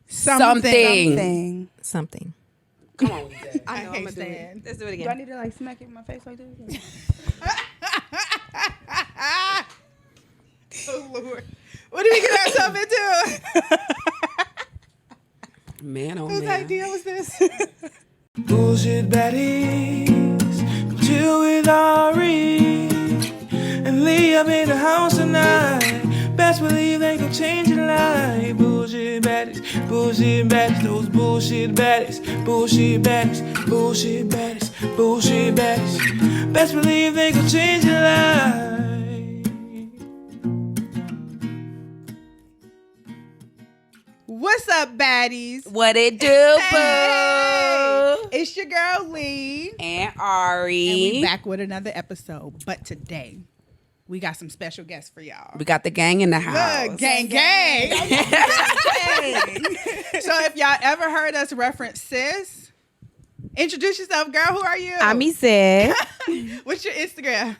Something. Come on, Ezette. I know. I'm gonna do it. Let's do it Do I again. need to like smack it in my face like this? Oh Lord, what did we get ourselves into? Man, oh Whose man. idea was this? Bullshit baddies, come chill with Ari and Lee up in the house tonight. Best believe they gon' change your life. Bullshit baddies, those bullshit baddies, bullshit baddies, bullshit baddies, bullshit baddies. Best believe they gon' change your life. What's up, baddies? What it do, Hey, boo? it's your girl Lee, And Ari. and we back with another episode. But today, we got some special guests for y'all. We got the gang in the house. Look, gang. So if y'all ever heard us reference sis, introduce yourself, girl. Who are you? I'm Ezette, What's your Instagram?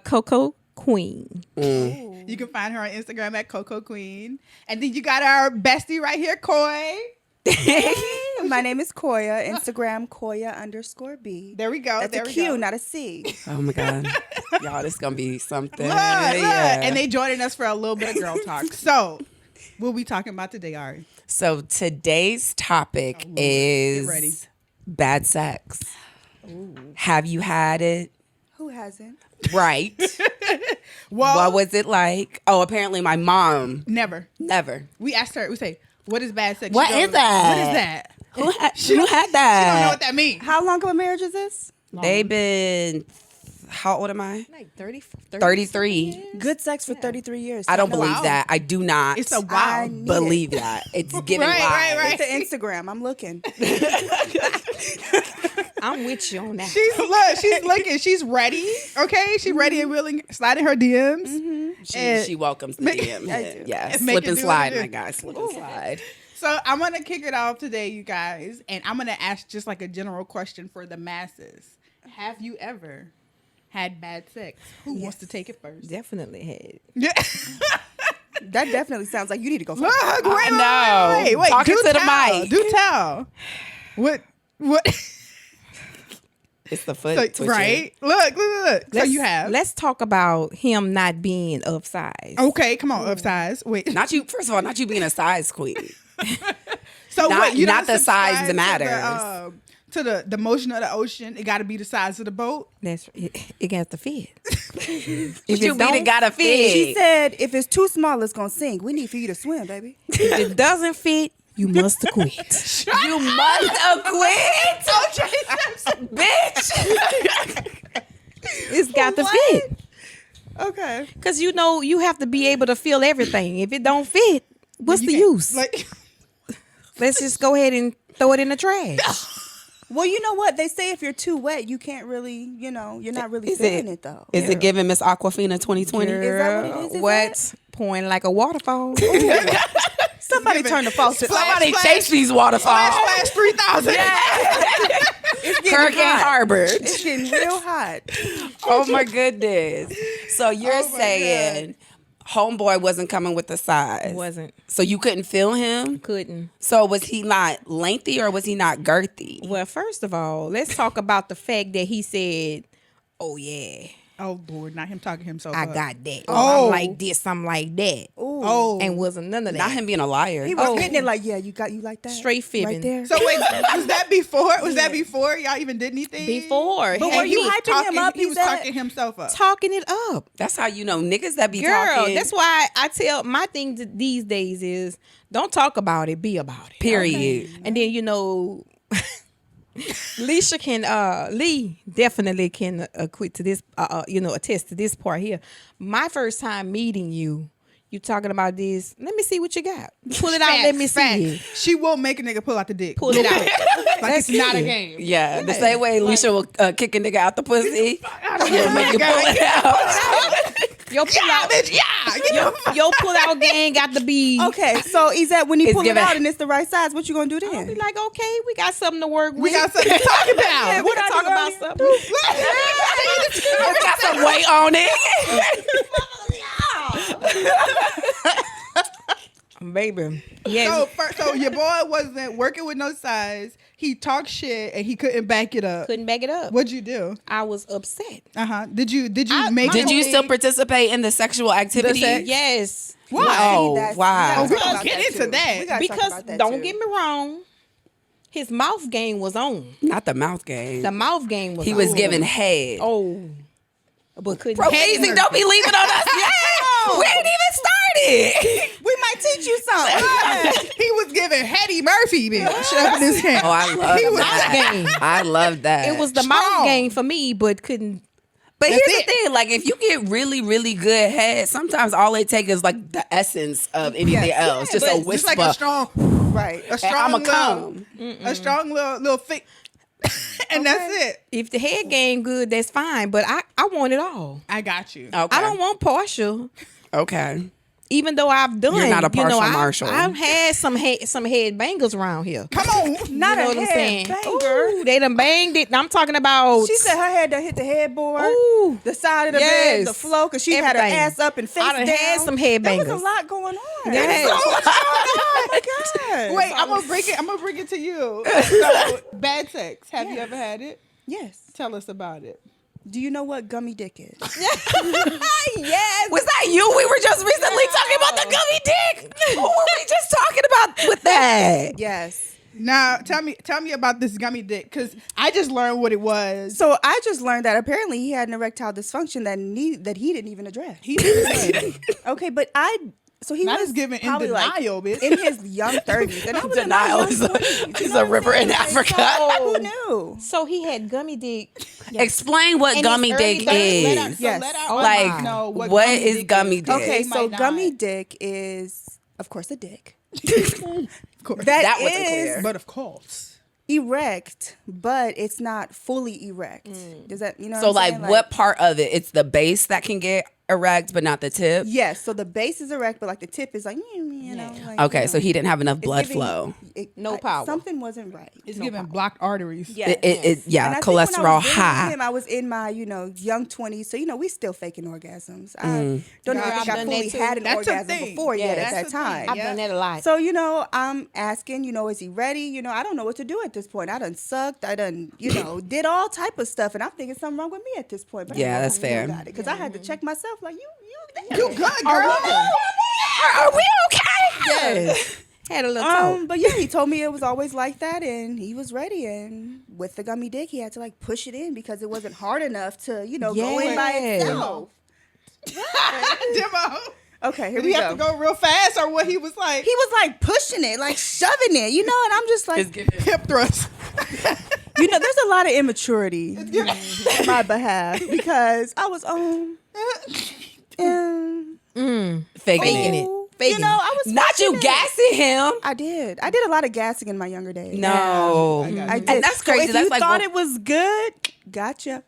Coco Queen. You can find her on Instagram at Coco Queen. And then you got our bestie right here, Coy. My name is Quoya. Instagram Quoya_B. There we go. That's there a we Q, go. not a C. Oh my God. Y'all, this gonna be something. Look. And they joining us for a little bit of girl talk. So, what we talking about today, Ari? So today's topic Lord. Get ready. is bad sex. Have you had it? Who hasn't? Right. Well, What was it like? Oh, apparently my mom never. never. We asked her, we say, what is bad sex? What She is goes, that? What is that? Who had She don't know that? what that means. How long of a marriage is this? They've been, how old am I? Like 30, 33. Good sex for 33 years. I don't Wow. believe that. I do not It's a I wow. need believe that. It's giving Right, lies. right. It's an Instagram. I'm looking. I'm with you on that. She's looking. She's ready. Okay, she's ready and willing. Sliding her DMs. And- She welcomes the Make- DM. I do. Yeah, Make slip it and do what slide, it my do. guy. Slip and slide. So I'm gonna kick it off today, you guys, and I'm gonna ask just like a general question for the masses. Have you ever had bad sex? Who wants to take it first? Definitely had. Yeah. That definitely sounds like you need to go first. Look, wait, know. wait. Talking Do to the tell. mic. Do tell. What? It's the foot So, twitching. right? Look. So you have. Let's talk about him not being of size. Okay, come on, upsize. Wait. Not you. First of all, not you being a size queen. So Not- what? You not don't the size subscribe matters. To the motion of the ocean, it got to be the size of the boat. That's it got to fit. If it you mean it don't gotta fit. She said, if it's too small, it's going to sink. We need for you to swim, baby. If it doesn't fit, you must quit. You must acquit, bitch. It's got to fit. Okay. Because you have to be able to feel everything. If it don't fit, what's You the can't- use? Like, Let's just go ahead and throw it in the trash. Well, you know what? They say if you're too wet, you can't really, you're not really Is feeling it- it, though. Is it giving Miss Aquafina 2020? Is that what it is? Is What? Pouring like a waterfall. Somebody turn the faucet off. Somebody Flash, chase these waterfalls. Flash 3000. It's getting Hurricane hot. Harbor. It's getting real hot. Oh my goodness. So you're Oh my saying homeboy wasn't coming with the size. Wasn't. So you couldn't feel him? Couldn't. So was he not lengthy or was he not girthy? Well, first of all, let's talk about the fact that he said, "Oh yeah, Oh Lord, not him talking himself. I up. got that. Oh. I'm like this. I'm like that." Oh, And wasn't none of that. Not him being a liar. He was getting it like, yeah, you like that? Straight fibbing. Right there. So wait, was that before? Was that before y'all even did anything? Before. But Had were you me hyping him up? He was talking himself up. talking it up. That's how you know niggas that be Girl, talking. that's why I tell my thing these days is don't talk about it, be about it. Period. And then Lee definitely can quit to this attest to this part here. My first time meeting you talking about this. Let me see what you got. Pull it out. Let me see it. She will make a nigga pull out the dick. Pull it out. Like it's not a game. Yeah, the same way Alicia will kick a nigga out the pussy. She'll make you pull it out. Your pull out, your pull out gang got to be. Okay, so Ezette, when you It's pull it giving- out and it's the right size, what you gonna do I'll then? be like, okay, we got something to work with. We got something to talk about. Yeah, we can talk about something. It's got some weight on it. baby. Yeah, So your boy wasn't working with no size. He talked shit and he couldn't back it up. couldn't back it up. What'd you do? I was upset. Did you make? Did you him still leave? participate in the sexual activity? sex? Yes, Why? Oh, That's- wow. we We gotta gonna talk get about into too. that. We gotta talk because about that don't too. get me wrong, his mouth game was on. Not the mouth game. The mouth game was. He was on. giving head. Oh, but couldn't. Bro, easy, don't be leaving on us yet. We ain't even started. We might teach you something. He was giving Hetty Murphy bitch up in his hand. Oh, I love He was that. game. I love that. It was the Strong. mouth game for me, but couldn't. But That's here's it. the thing, like if you get really, really good head, sometimes all it takes is like the essence of anything else. Just a Just whisper. like a strong, Right. a strong I'ma little, come. a strong little thick, and that's it. If the head game good, that's fine. But I want it all. I got you. Okay. I don't want partial. Okay. Even though I've done, You're not a partial Marshall. I've had some head bangers around here. Come on. Not You know a what I'm saying? head banger. Ooh, they done banged it. I'm talking about. She said her head done hit the headboard, Ooh. the side of the Yes. bed, the floor, because she had her Everything. ass up and face I done down. had some head There was bangers. a lot going on. Yes. Oh my God. Wait, I'm gonna bring it to you. So, bad sex. Have you ever had it? Yes. Tell us about it. Do you know what gummy dick is? Yes. Was that you? We were just recently talking about the gummy dick. Who were we just talking about with that? Yes. Now, tell me about this gummy dick, because I just learned what it was. So I just learned that apparently he had an erectile dysfunction that he didn't even address. He did. Okay, but he Not was as given in probably denial, like bitch. in his young 30s. And I was Denial in my is young a- 20s. is a river in Africa. Who knew? So he had gummy dick. Explain what In his gummy early dick 30s, is. Yes. Let our Oh, Like, audience know what is gummy dick? Okay, They so might gummy not. dick is, of course, a dick. Of course. That wasn't is clear. But of course. erect, but it's not fully erect. Does that, you know So, what I'm like, saying? what part of it? It's the base that can get erect, but not the tip? Yes, so the base is erect, but like the tip is like, you know. Like, Okay, you know. so he didn't have enough It's blood giving- flow. No power. Something wasn't right. It's No giving power. blocked arteries. Yes. Yeah, And I think when I was cholesterol dealing with high. him, I was in my, young 20s. So, we still faking orgasms. I don't Yeah, even I've think I done fully that too. had an That's a orgasm thing. before Yeah, yet at that's that a thing. time. I've done that a lot. So, I'm asking, is he ready? I don't know what to do at this point. I done sucked. I done, did all type of stuff. And I'm thinking something wrong with me at this point. But Yeah, that's fair. Because I had to check myself like, You good, girl. Are we okay? Yes. Had a little talk. But yeah, he told me it was always like that, and he was ready. And with the gummy dick, he had to like push it in because it wasn't hard enough to, go in by Yes. itself. Demo. Okay, here Did we he go. have to go real fast, or what he was like? He was like pushing it, like shoving it, and I'm just like, Hip thrust. there's a lot of immaturity on my behalf because I was Faking it. Faking I was Not you faking it. gassing him. I did a lot of gassing in my younger days. No. I did. And that's crazy. So if That's you like thought what- it was good, gotcha.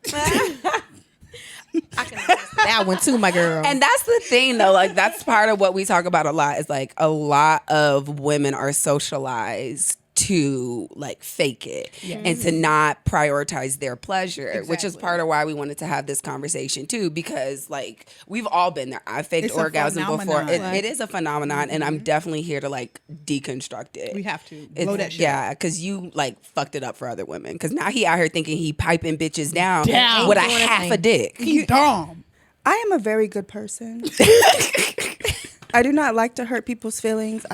that one too, my girl. And that's the thing, though. Like, that's part of what we talk about a lot is like a lot of women are socialized to like fake it and to not prioritize their pleasure, which is part of why we wanted to have this conversation too, because like we've all been there. I faked It's a orgasm before. phenomenon. It is a phenomenon, and I'm definitely here to like deconstruct it. We have to blow that shit. Yeah, because you like fucked it up for other women. Because now he out here thinking he piping bitches down, Down. with a Doing a half thing. a dick. He dumb. I am a very good person. I do not like to hurt people's feelings.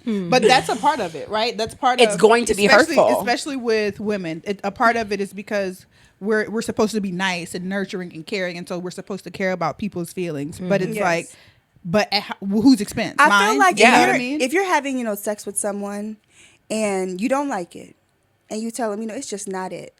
But that's a part of it, right? That's part of It's going to be especially- hurtful. especially with women. A part of it is because we're supposed to be nice and nurturing and caring, and so we're supposed to care about people's feelings. But it's Yes. like, but at whose expense? I Mine? feel like You know what if, I mean? if you're having, sex with someone and you don't like it, and you tell them, it's just not it.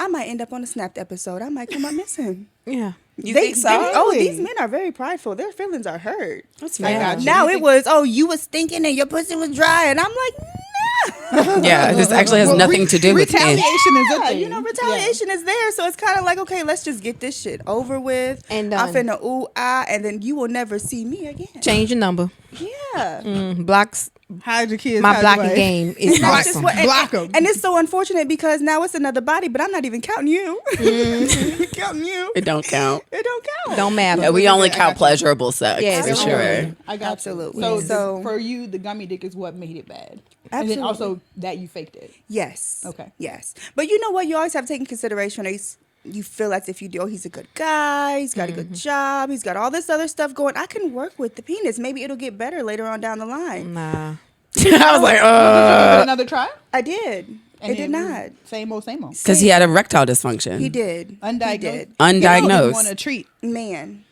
I might end up on a Snapped episode. I might come up missing. yeah. You think so? These men are very prideful. Their feelings are hurt. That's I fair. got you. Now You it think- was, you was stinking and your pussy was dry, and I'm like, no. Yeah, this actually has Well, nothing to do with me. retaliation is a Yeah, thing. retaliation is there, so it's kind of like, okay, let's just get this shit over with. And I'm done. finna and then you will never see me again. Change your number. Yeah. Block Hide your kids. My hide blocking away. game is That's just awesome. what- Block 'em. And it's so unfortunate because now it's another body, but I'm not even counting you. Counting you. It don't count. It don't count. Don't matter. Yeah, we only I count got you. pleasurable sex Yes, for absolutely. sure. I got Absolutely. You. So, So- for you, the gummy dick is what made it bad. And Absolutely. then also that you faked it. Yes. Okay. Yes. But you know what? You always have to take in consideration. You feel as if you do. Oh, he's a good guy. He's got a good job. He's got all this other stuff going. I can work with the penis. Maybe it'll get better later on down the line. Nah. I was like, Give it another try. I did. And it did not. Same old, same old. because he had erectile dysfunction. He did. Undiagnosed. He did. Undiagnosed. Want to treat. Man.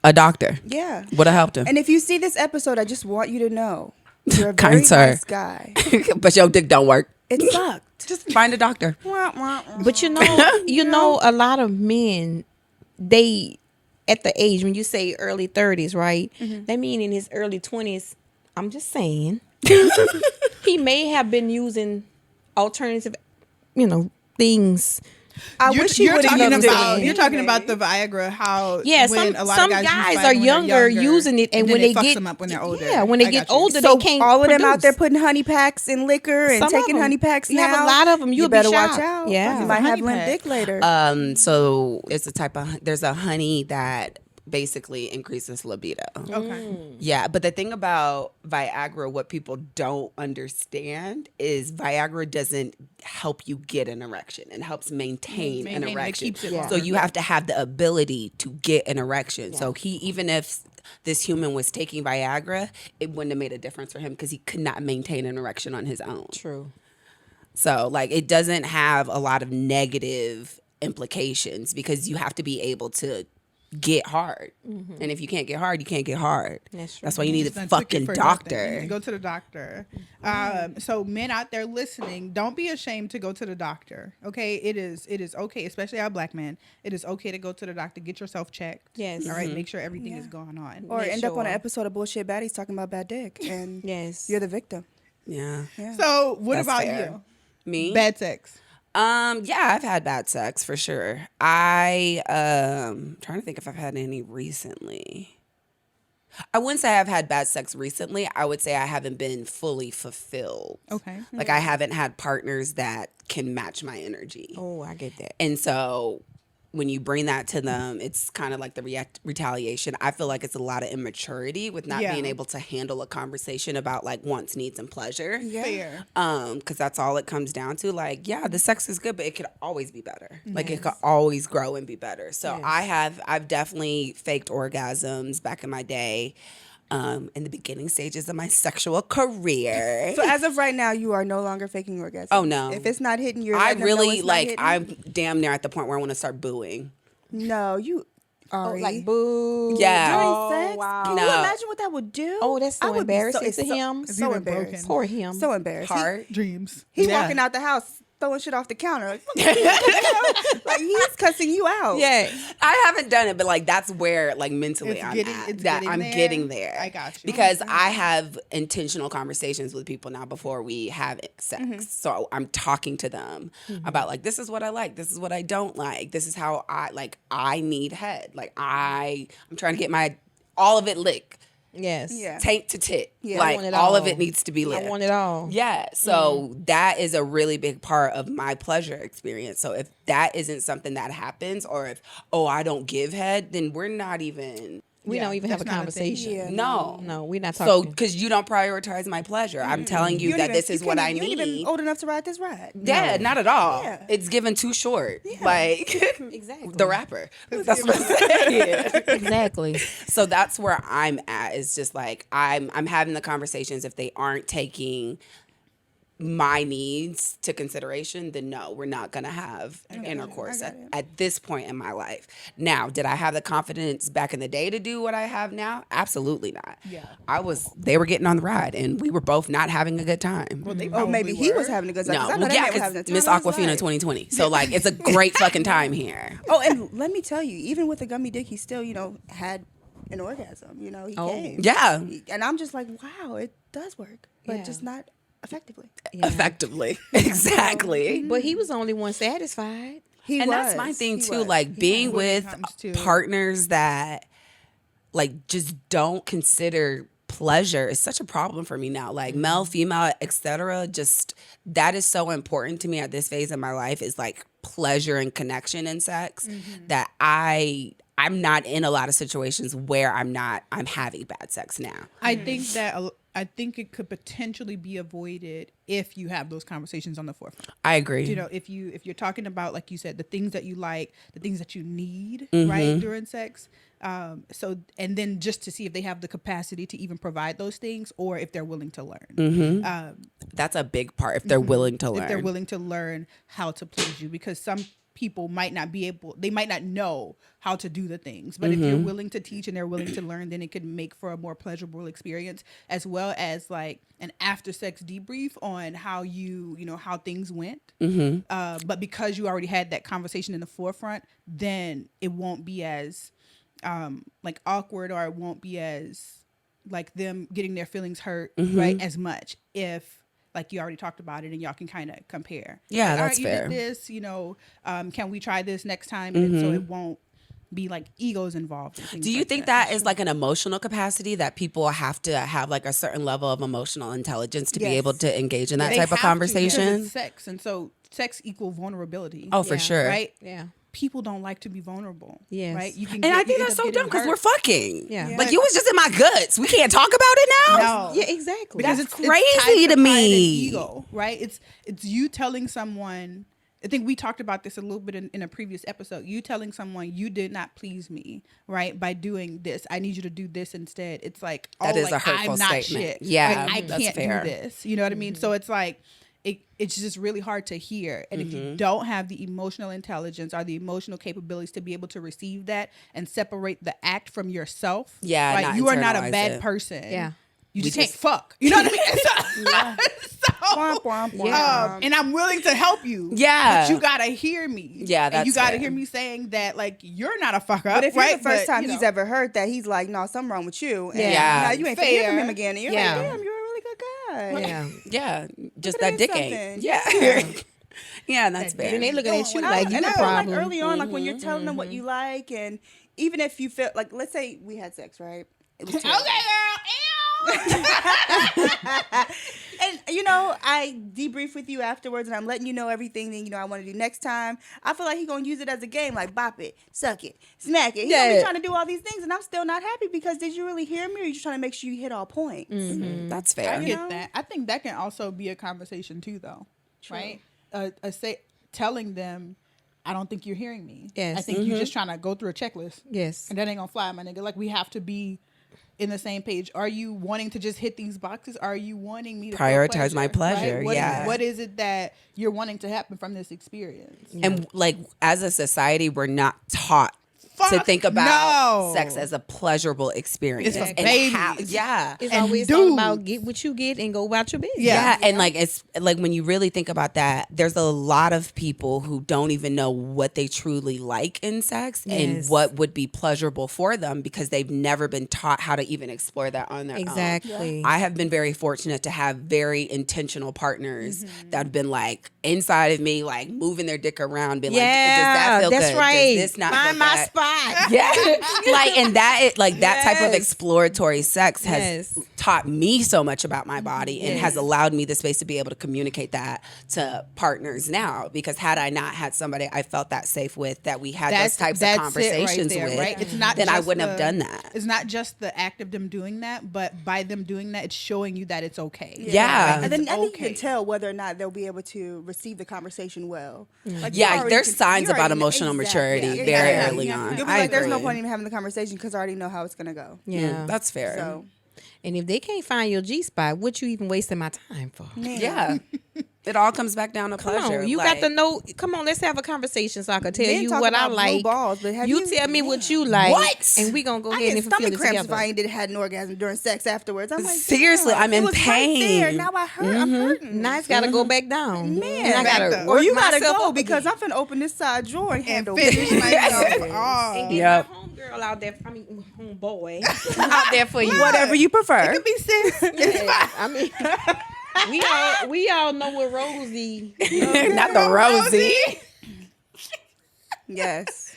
A doctor Yeah. would have helped him. And if you see this episode, I just want you to know you're a Kind very sir. nice guy. But your dick don't work. It sucked. Just find a doctor. But you know, a lot of men, they at the age when you say early 30s, right? That mean in his early 20s. I'm just saying, he may have been using alternative, things. I wish he You're would have talking used about. it. You're talking about the Viagra. How Yeah, when a lot some of guys use are Viagra when they're younger using it, and then when it they fucks get them up when they're older. yeah, when they I get got you. older, So they can't. all of them out there produce. putting honey packs in liquor and Some of taking them. honey packs You now. have a lot of 'em. You You'll be better watch shocked. out. Yeah. You might Honey have limp pack. dick later. So it's a type of there's a honey that basically increases libido. Okay. Yeah, but the thing about Viagra, what people don't understand is Viagra doesn't help you get an erection. It helps maintain an Maintain, it erection. keeps it Yeah. So you have to have the ability to get an erection. So even if this human was taking Viagra, it wouldn't have made a difference for him because he could not maintain an erection on his own. True. So like it doesn't have a lot of negative implications because you have to be able to get hard. And if you can't get hard, you can't get hard. That's true. That's why you need Just a done took it fucking for nothing. You need doctor. to go to the doctor. So men out there listening, don't be ashamed to go to the doctor. Okay, it is okay, especially our black men. It is okay to go to the doctor, get yourself checked. Yes. All right, make sure everything is going on. or Yeah, end up on an sure. episode of Bullshit Baddies talking about bad dick. And Yes. you're the victim. Yeah. Yeah. So what That's about fair. you? Me? Bad sex. Yeah, I've had bad sex for sure. I trying to think if I've had any recently. I wouldn't say I've had bad sex recently. I would say I haven't been fully fulfilled. Okay. Like I haven't had partners that can match my energy. Oh, I get that. And so when you bring that to them, it's kind of like the retaliation. I feel like it's a lot of immaturity with not Yeah. being able to handle a conversation about like wants, needs, and pleasure. Fair. Because that's all it comes down to. Like, yeah, the sex is good, but it could always be better. Like it could always grow and be better. So I've definitely faked orgasms back in my day. In the beginning stages of my sexual career. So as of right now, you are no longer faking orgasm. Oh, no. If it's not hitting, you're I letting them know really it's not like. hitting? I'm damn near at the point where I want to start booing. No, you are Like boo. Yeah. during Oh, sex. wow. Can you No. imagine what that would do? Oh, that's I so would be embarrassing it's to him. It's So even embarrassed. broken. Poor him. So embarrassed. Heart. Dreams. He Yeah. walking out the house throwing shit off the counter. Like he's cussing you out. Yeah. I haven't done it, but like that's where like mentally It's I'm getting- at. it's That getting I'm there. getting there. I got you. Because I have intentional conversations with people now before we have sex. Mm-hmm. So I'm talking to them about like this is what I like, this is what I don't like, this is how I need head. Like I'm trying to get my all of it lick. Yes. Yeah. Taint to tit. Yeah. Like I want it all of all. it needs to be lit. I want it all. Yeah. So that is a really big part of my pleasure experience. So if that isn't something that happens, or if, I don't give head, then we're not even. We don't even have a that's not a thing. conversation. Yeah. No. No, we're not So, talking. because you don't prioritize my pleasure, I'm telling you don't that even- this is you what can't I even- You ain't need. even old enough to ride this ride. Yeah, not at all. Yeah. It's given too short. Like Exactly. the rapper. That's what I'm saying. Exactly. So that's where I'm at. It's just like I'm having the conversations. If they aren't taking my needs to consideration, then no, we're not gonna have intercourse at this point in my life. Now, did I have the confidence back in the day to do what I have now? Absolutely not. Yeah. They were getting on the ride and we were both not having a good time. Well, they Oh, maybe probably he were. was having a good time. 'cause I No, know well, that yeah, man was having a because time Miss of his Aquafina life. 2020. So like, it's a great fucking time here. Oh, and let me tell you, even with the gummy dick, he still, had an orgasm. He came. Yeah, And I'm just like, wow, it does work, but Yeah. just not effectively. Yeah. effectively, exactly. But he was the only one satisfied. He And was. that's my thing He too, was. like being When it with comes to- partners that like just don't consider pleasure is such a problem for me now. Like male, female, etc. Just that is so important to me at this phase in my life is like pleasure and connection in sex that I'm not in a lot of situations where I'm having bad sex now. I think it could potentially be avoided if you have those conversations on the forefront. I agree. You know, if you're talking about, like you said, the things that you like, the things that you need, right, during sex. So, and then just to see if they have the capacity to even provide those things, or if they're willing to learn. That's a big part. If they're willing to learn. If they're willing to learn how to please you, because some people might not know how to do the things, but if you're willing to teach and they're willing to learn, then it could make for a more pleasurable experience, as well as like an after sex debrief on how how things went. But because you already had that conversation in the forefront, then it won't be as like awkward, or it won't be as like them getting their feelings hurt, right, as much if like you already talked about it and y'all can kind of compare. Yeah, like, that's all right, fair. You did this, can we try this next time? And so it won't be like egos involved. Do you think that is like an emotional capacity that people have to have like a certain level of emotional intelligence to be able to engage in that They type of have to, conversation? because it's sex, and so sex equal vulnerability. Oh, for sure. Right? Yeah. People don't like to be vulnerable. Yes. Right? You can And I think you that's end so up dumb because getting we're hurt. fucking. Yeah. Like you was just in my guts. We can't talk about it now? No. Yeah, exactly. Because That's it's crazy tied to pride me. and ego, right? It's you telling someone. I think we talked about this a little bit in a previous episode. You telling someone you did not please me, right, by doing this. I need you to do this instead. It's like, That is a hurtful I'm not statement. shit. Yeah, Like, I that's can't fair. do this. You know what I mean? So it's like it's just really hard to hear. And if you don't have the emotional intelligence or the emotional capabilities to be able to receive that and separate the act from yourself, Yeah, like not you are not a internalize bad it. person. Yeah. You just We can't just- fuck. You know what I mean? Womp, womp, womp. And I'm willing to help you. Yeah. But you gotta hear me. Yeah, And that's you gotta fair. hear me saying that, like, you're not a fuck up. But if you're right? the first But, time you he's know. ever heard that, he's like, no, something wrong with you. And Yeah. now you ain't finna hear from Fair. him again. And you're Yeah. like, damn, you're a really good guy. Yeah. Yeah. Just Look that at dick something. ain't. Yeah. Yeah, that's fair. And they looking at you And like you and the I feel like problem. early on, like when you're telling them what you like, and even if you feel like, let's say we had sex, right? It was Okay, terrible. girl. And I debrief with you afterwards, and I'm letting you know everything that I want to do next time. I feel like he's gonna use it as a game, like bop it, suck it, smack it. He's gonna be trying to do all these things, and I'm still not happy because did you really hear me, or are you just trying to make sure you hit all points? That's fair. I You get know? that. I think that can also be a conversation too, though. Right? Telling them, I don't think you're hearing me. Yes. I think you're just trying to go through a checklist. Yes. And that ain't gonna fly, my nigga. Like, we have to be in the same page. Are you wanting to just hit these boxes? Are you wanting me to feel Prioritize my pleasure, Right? yeah. What is it that you're wanting to happen from this experience? And like as a society, we're not taught to Fuck think about no. sex as a pleasurable experience. It's for And babies. yeah. It's And always all dudes. about get what you get and go about your business. Yeah, and like it's like when you really think about that, there's a lot of people who don't even know what they truly like in sex and Yes. what would be pleasurable for them because they've never been taught how to even explore that on their own. Exactly. I have been very fortunate to have very intentional partners that have been like inside of me, like moving their dick around, being like, does that feel that's good? right. Does this not Find feel my good? spot. Yeah, like and that that type of Yes. exploratory sex has Yes. taught me so much about my body and Yes. has allowed me the space to be able to communicate that to partners now. Because had I not had somebody I felt that safe with, that we had those types of conversations with, right? It's not then I just wouldn't have done that. It's not just the act of them doing that, but by them doing that, it's showing you that it's okay. Yeah. And then I think you okay. can tell whether or not they'll be able to receive the conversation well. Like, you Yeah, already there's can- signs you about already know- emotional maturity exactly. very Yeah. early Yeah. on. You'll be I like, there's no agree. point in even having the conversation because I already know how it's gonna go. Yeah. That's fair. So And if they can't find your G spot, what you even wasting my time for? Yeah. It all comes back down to Come pleasure. on, you like, got to know. Come on, let's have a conversation so I can tell Men you talk what I about blue like. balls, but have you you- tell me what you like, What? and we gonna go I ahead get and fulfill stomach it cramps together. if I ain't had an orgasm during sex afterwards. I'm like, Seriously, damn, I'm in it was right there. pain. Now I hurt. I'm hurting. Now it's gotta go back down. Man, and I back gotta up. work Or you gotta myself go up because again. I'm finna open this side drawer and handle Finish this. myself And off. get Yep. my homegirl out there. I mean, homeboy out there for you. Whatever you prefer. It could be sis. Yeah, I mean, we all know what Rosie. not the Rosie. Yes.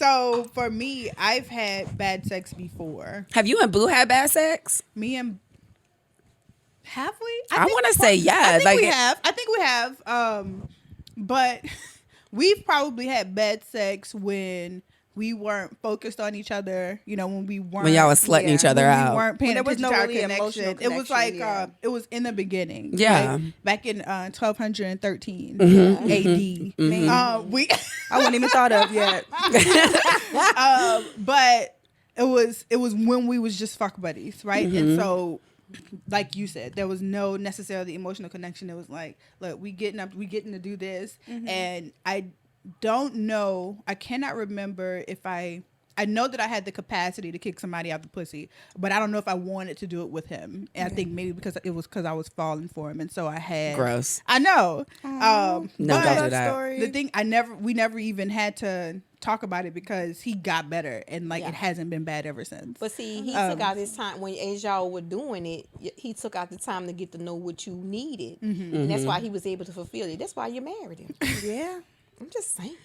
So for me, I've had bad sex before. Have you and Boo had bad sex? Me and have we? I want to say yeah. I think like we have. I think we have. But we've probably had bad sex when we weren't focused on each other. You know, when we weren't. when y'all was slutting each other when out. we weren't paying When there was attention no to our really emotional connection. It was like connection, it was in the beginning. Yeah. right? Back in 1213 Mm-hmm. AD. We I wouldn't even thought of yet. but it was when we was just fuck buddies, right? And so, like you said, there was no necessarily emotional connection. It was like, look, we getting to do this, and I don't know. I cannot remember if I know that I had the capacity to kick somebody out the pussy, but I don't know if I wanted to do it with him. And I think maybe because I was falling for him, and so I had Gross. I know. No, but don't do that. Story. the thing we never even had to talk about it because he got better and like it hasn't been bad ever since. But see, he took out his time as y'all were doing it. He took out the time to get to know what you needed, and that's why he was able to fulfill it. That's why you married him. Yeah. I'm just saying.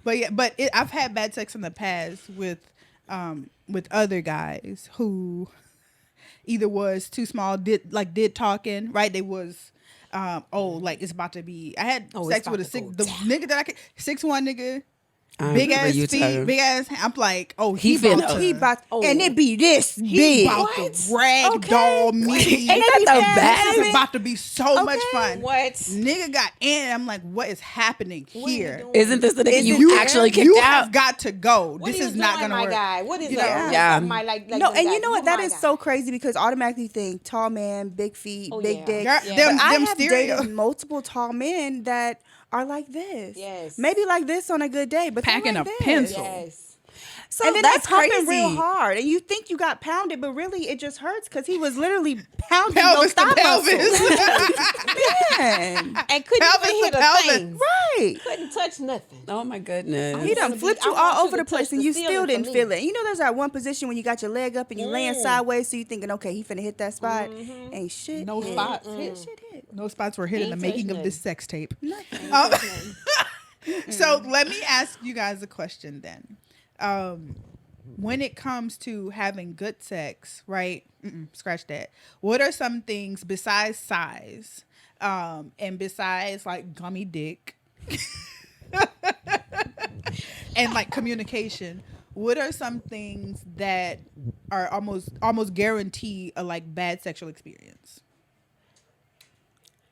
But yeah, I've had bad sex in the past with other guys who either was too small, did talking, right? They was like it's about to be. I had sex with the nigga that I could 6'1" nigga. Big ass feet, big ass. I'm like, he about and it be this he big. about to ragdoll me. Ain't that the This is best? about to be so much fun. What? Nigga got in. I'm like, what is happening here? Isn't this the nigga you actually kicked You out? have got to go. What this is is not doing, gonna my work. guy? What is You that? know? Yeah. Like No, and you know what? That my is guy. so crazy because automatically think tall man, big feet, big yeah. dick. Girl, Yeah. them I have stereo. dated multiple tall men that are like this. Yes. Maybe like this on a good day, but they're Packing like a this. pencil. Yes. So And then that's they pumping crazy. real hard, and you think you got pounded, but really it just hurts because he was literally pounding Pelvis those to thigh pelvis. muscles. Man. And couldn't Pelvis even hit to a pelvis. thing. Right. Couldn't touch nothing. Oh my goodness. He done wanna flipped be- you I want all you over to the place, touch and the you ceiling still for didn't me. feel it. You know, there's that one position when you got your leg up and you laying sideways, so you thinking, okay, he finna hit that spot. Ain't shit. No hit. spots. Shit hit. No spots were hit in the Ain't making touched of this sex tape. Nothing. So let me ask you guys a question then. When it comes to having good sex, right? Scratch that. What are some things besides size, and besides like gummy dick, and like communication? What are some things that are almost guarantee a like bad sexual experience?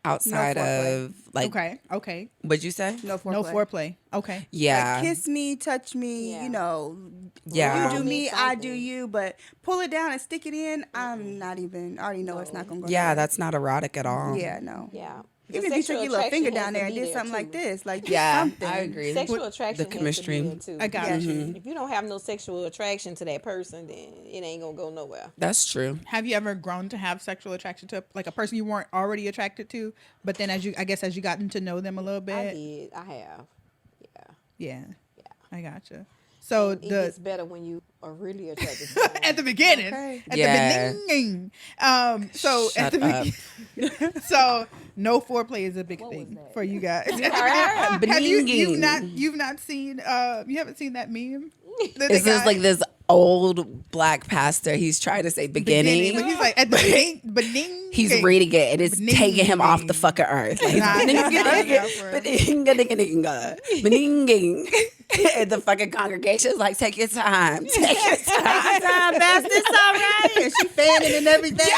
Outside No foreplay. of like, Okay. what'd you say? No foreplay. No foreplay. Okay. Yeah. Like, kiss me, touch me, Yeah. you know. Yeah. You do me, I Something. do you, but pull it down and stick it in, I'm not even, I already know it's not going to go Yeah, nowhere. that's not erotic at all. Yeah, no. Yeah. Even if you took your little finger down there and did something like this, like Yeah, something. I agree. Sexual attraction. The chemistry. Has to be there, too. I got you. If you don't have no sexual attraction to that person, then it ain't gonna go nowhere. That's true. Have you ever grown to have sexual attraction to like a person you weren't already attracted to, but then as you gotten to know them a little bit? I did. I have. Yeah. Yeah. I gotcha. So It gets better when you are really attracted to them. at the beginning, Okay. at Yeah. the beginning, so at Shut the up. beginning, so no foreplay is a big thing for you guys. Alright. Have you've Be-Ning-Ning. not seen you haven't seen that meme? Is this like this old black pastor? He's trying to say beginning. But he's like at the beginning. He's reading it and it's Be-Ning-Ning. taking him off the fucking earth. Like, Nah, Be-Ning-Ning. And the fucking congregation's like, take your time. Take your time. Time fast, it's all right. And she fanning and everything.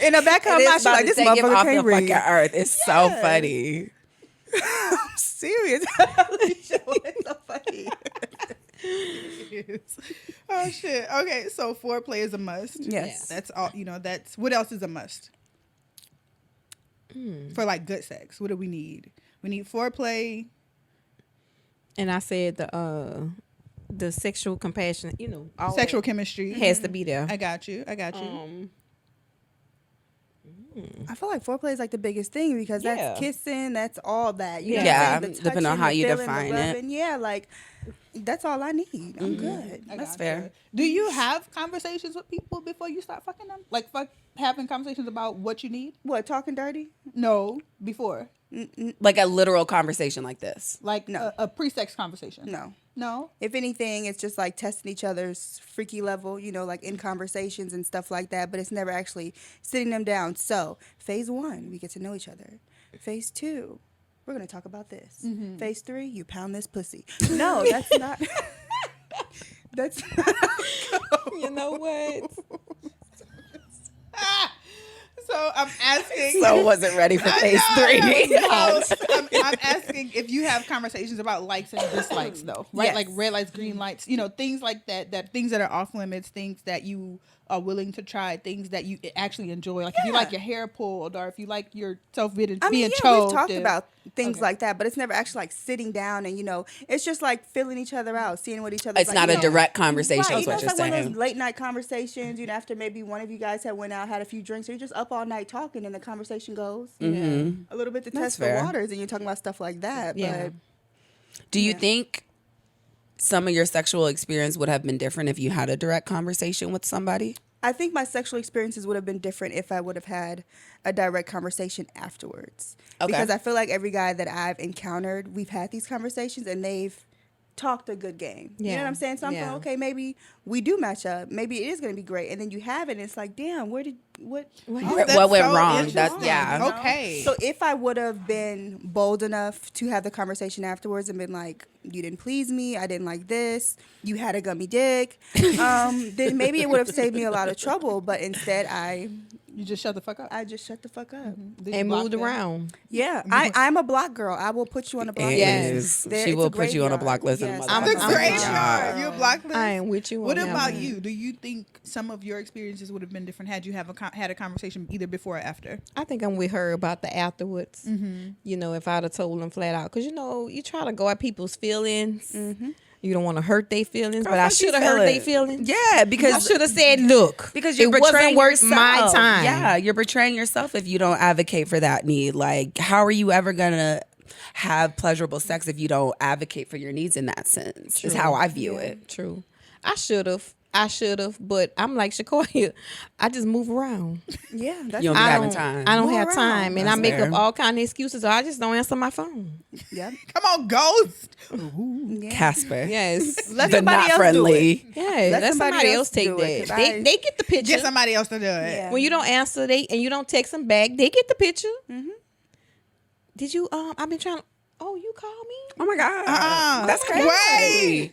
In the back of her And mouth, it's she's about like, to this take him motherfucker off the can't fucking read. earth. It's so funny. I'm serious. It's so funny. Oh shit. Okay, so foreplay is a must. Yes. That's all. That's what else is a must for like good sex. What do we need? We need foreplay. And I said the sexual compassion, all Sexual that chemistry has to be there. I got you. I feel like foreplay is like the biggest thing because Yeah. that's kissing, that's all that. You know Yeah, what I'm saying? The depending on touching, how the you feeling, the define it. rubbing. Yeah, like that's all I need. I'm good. That's fair. Do you have conversations with people before you start fucking them? Like having conversations about what you need? What, talking dirty? No, before. Like a literal conversation like this. Like No. a pre-sex conversation. No. No. If anything, it's just like testing each other's freaky level, like in conversations and stuff like that. But it's never actually sitting them down. So phase 1, we get to know each other. Phase 2, we're going to talk about this. Phase 3, you pound this pussy. No, that's not. That's not. You know what? So I'm asking. So wasn't ready for phase 3. I'm asking if you have conversations about likes and dislikes, though, right? Yes. Like red lights, green lights, things like that. That things that are off limits, things that you are willing to try, things that you actually enjoy. Like if you like your hair pulled, or if you like yourself being choked. We've talked about things like that, but it's never actually like sitting down and it's just like filling each other out, seeing what each other. It's not a direct conversation. Right, Is what you're it's like one of saying. those late night conversations. After maybe one of you guys had went out, had a few drinks, or you're just up all night talking, and the conversation goes a little bit to That's test the fair. waters, and you're talking about stuff like that. Yeah. But Do you think some of your sexual experience would have been different if you had a direct conversation with somebody? I think my sexual experiences would have been different if I would have had a direct conversation afterwards. Okay. Because I feel like every guy that I've encountered, we've had these conversations and they've talked a good game. You know Yeah. what I'm saying? So I'm Yeah. feeling, okay, maybe we do match up. Maybe it is going to be great. And then you have it and it's like, damn, what? That's What went so wrong? That's interesting. yeah. Okay. So if I would have been bold enough to have the conversation afterwards and been like, you didn't please me, I didn't like this, you had a gummy dick, then maybe it would have saved me a lot of trouble. But instead, You just shut the fuck up. I just shut the fuck up. Did you And block moved them? around. Yeah, I'm a block girl. I will put you on a block Yes. list. There- She it's will a put you on a block list. graveyard. And Yes. The I'm- graveyard. You a block list? I am with you. What on that about one. you? Do you think some of your experiences would have been different had you had a conversation either before or after? I think I'm with her about the afterwards. If I'd have told them flat out, because you try to go at people's feelings. You don't want to hurt their feelings, but I fuck should have these hurt their feelings. feelings. Yeah, because I should have said, "Look, because you're it wasn't betraying worth yourself. my time." Yeah, you're betraying yourself if you don't advocate for that need. Like, how are you ever gonna have pleasurable sex if you don't advocate for your needs in that sense? Is how I view it. True. I should have, but I'm like Shakoya. I just move around. Yeah, that's You don't be I having don't, time. I don't Move have around. time, and I That's make fair. up all kind of excuses, or I just don't answer my phone. yeah. Come on, ghost. Casper. Yes. Let the somebody not else friendly. do it. Yeah, let somebody else take do it, that. 'cause They get the picture. Get somebody else to do it. Yeah. When you don't answer, and you don't text them back, they get the picture. Did you? I've been trying. Oh, you called me? Oh my god, that's Wait. crazy.